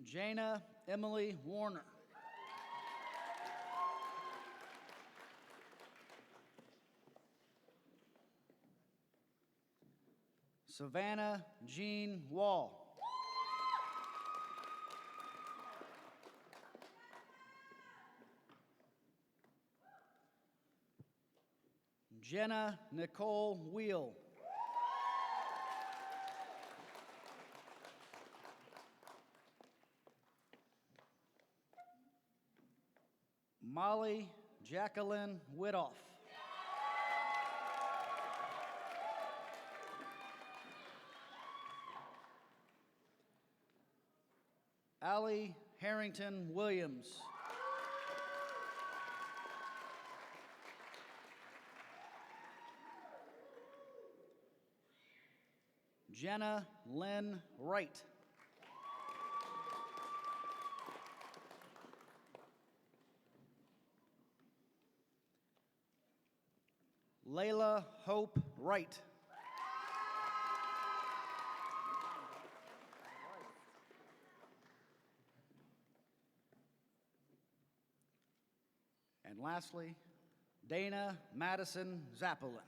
Jana Emily Warner. Savannah Jean Wall. Jenna Nicole Wheel. Molly Jacqueline Widoff. Allie Harrington Williams. Jenna Lynn Wright. Layla Hope Wright. And lastly, Dana Madison Zappelin.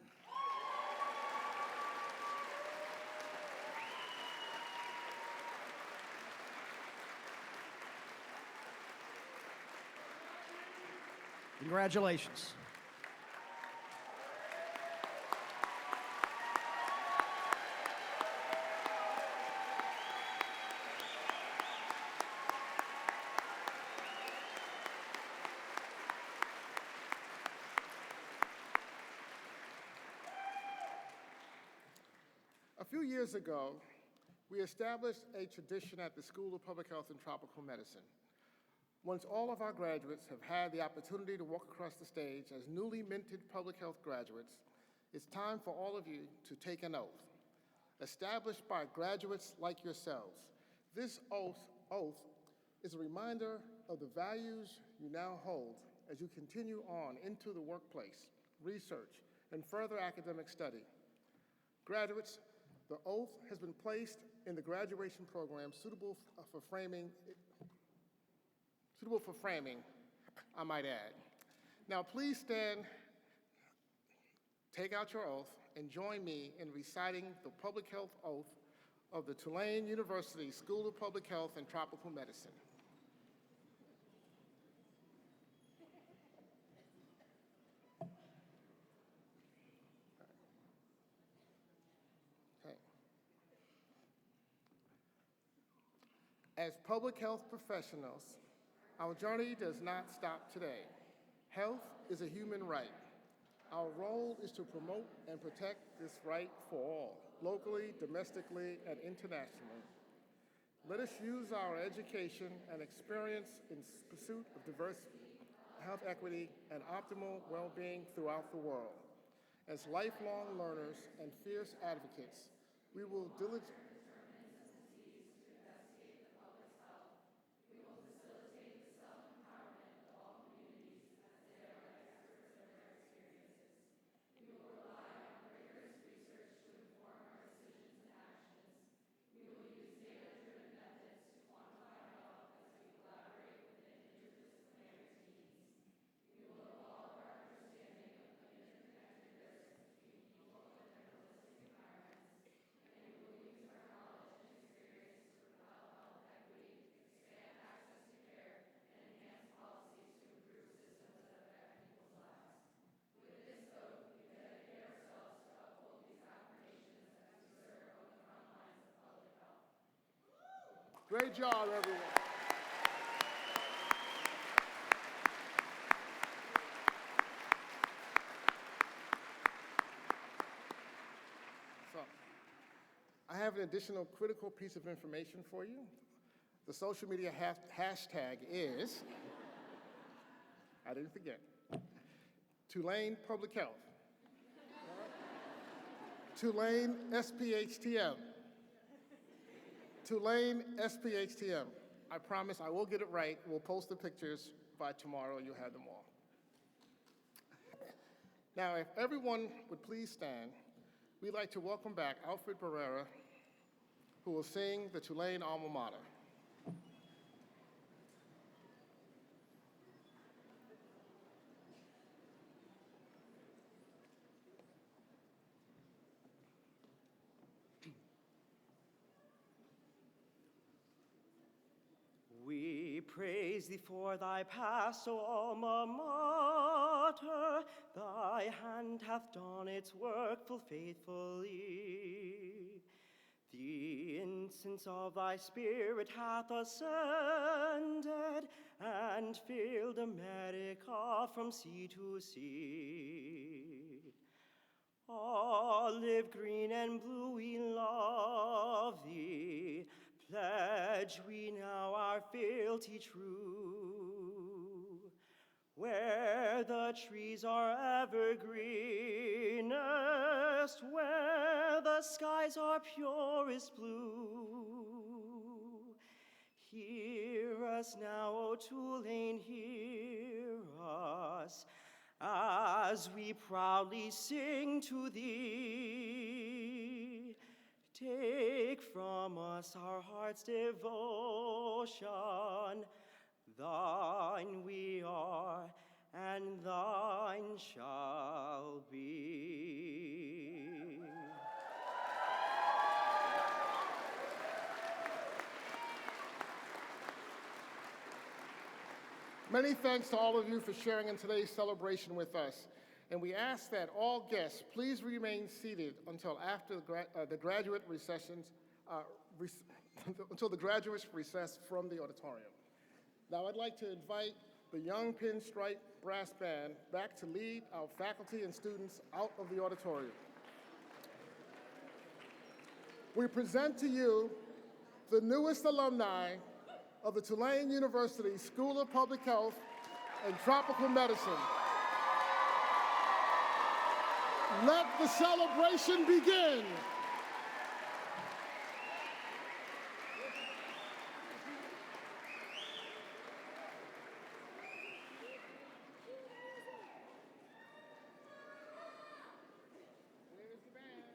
Congratulations. A few years ago, we established a tradition at the School of Public Health and Tropical Medicine. Once all of our graduates have had the opportunity to walk across the stage as newly minted public health graduates, it's time for all of you to take an oath. Established by graduates like yourselves, this oath is a reminder of the values you now hold as you continue on into the workplace, research, and further academic study. Graduates, the oath has been placed in the graduation program suitable for framing, I might add. Now please stand, take out your oath, and join me in reciting the public health oath of the Tulane University School of Public Health and Tropical Medicine. Okay. As public health professionals, our journey does not stop today. Health is a human right. Our role is to promote and protect this right for all, locally, domestically, and internationally. Let us use our education and experience in pursuit of diversity, health equity, and optimal well-being throughout the world. As lifelong learners and fierce advocates, we will diligently Great job, everyone. So, I have an additional critical piece of information for you. The social media hashtag is, I didn't forget, Tulane Public Health. Tulane SPHTM. Tulane SPHTM. I promise I will get it right. We'll post the pictures by tomorrow. You'll have them all. Now, if everyone would please stand, we'd like to welcome back Alfred Barrera, who will sing the Tulane alma mater. We praise thee for thy past, O alma mater. Thy hand hath done its work full faithfully. The incense of thy spirit hath ascended and filled America from sea to sea. Olive green and blue, we love thee. Pledge we now our fealty true. Where the trees are evergreenest, where the skies are purest blue. Hear us now, O Tulane, hear us, as we proudly sing to thee. Take from us our heart's devotion. Thine we are, and thine shall be. Many thanks to all of you for sharing in today's celebration with us. And we ask that all guests please remain seated until after the graduate recessions, until the graduates recess from the auditorium. Now I'd like to invite the Young Pinstripe Brass Band back to lead our faculty and students out of the auditorium. We present to you the newest alumni of the Tulane University School of Public Health and Tropical Medicine. Let the celebration begin. Where's the band?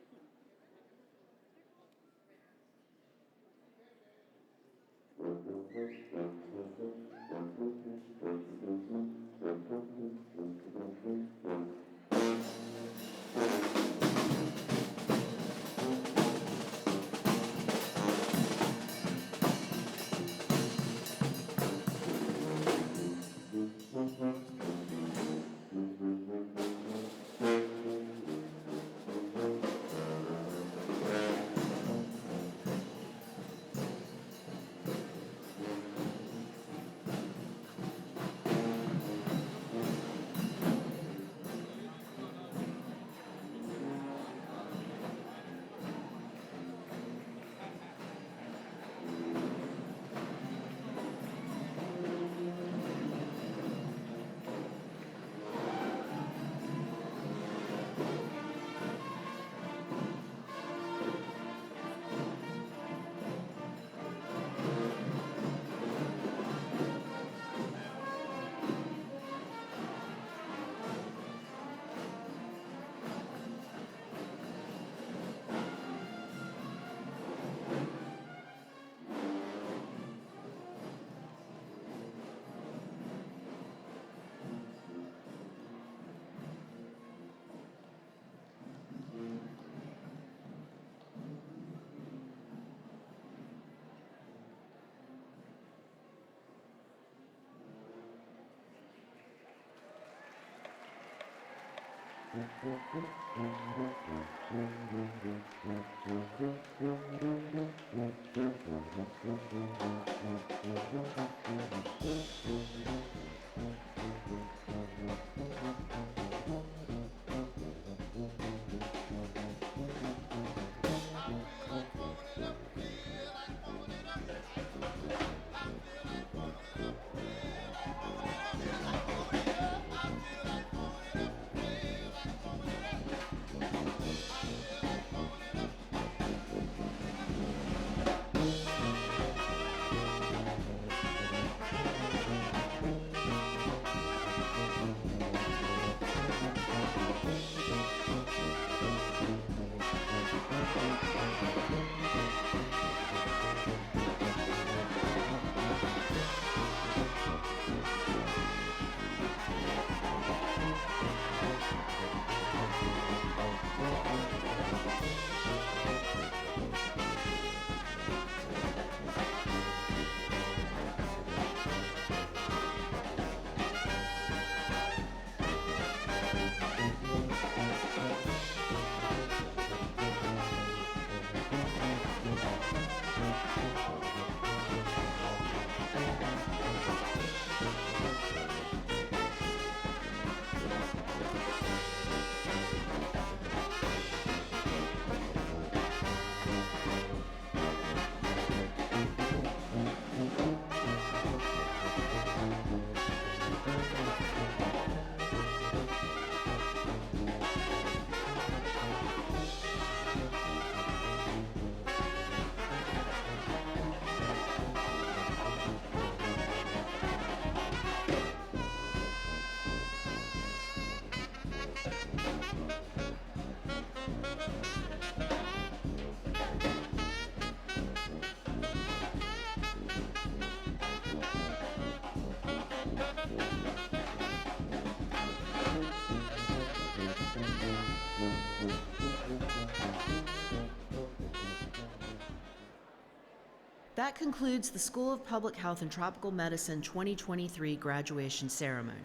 That concludes the School of Public Health and Tropical Medicine 2023 graduation ceremony.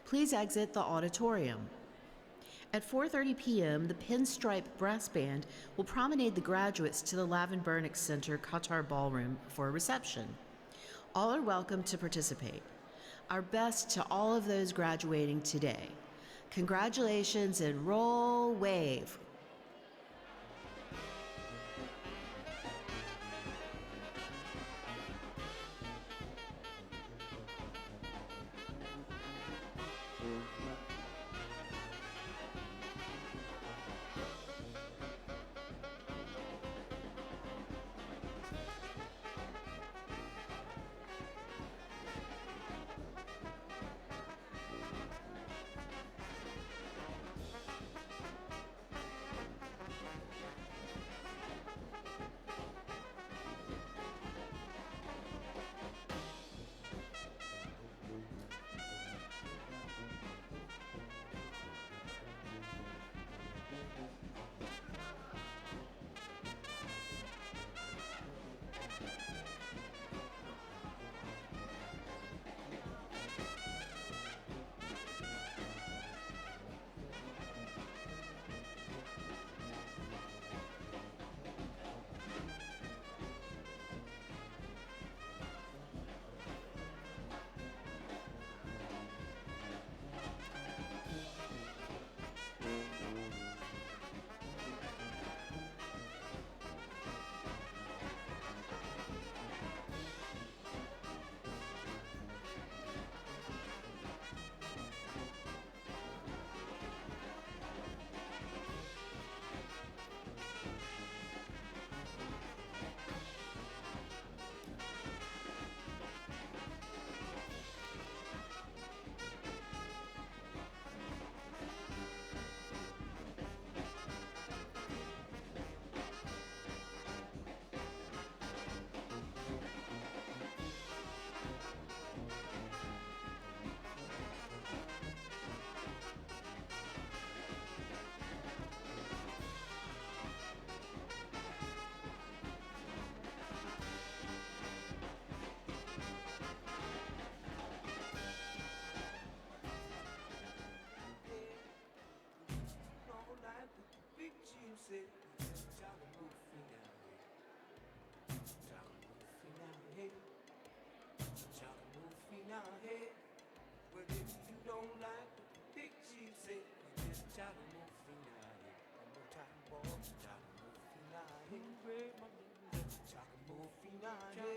Please exit the auditorium. At 4:30 p.m., the Pinstripe Brass Band will promenade the graduates to the Lavin Burnick Center Qatar Ballroom for a reception. All are welcome to participate. Our best to all of those graduating today. Congratulations and roll wave. head. But if you don't like the big she said, just chagamufina head. One more time, boy, chagamufina head. Chagamufina head.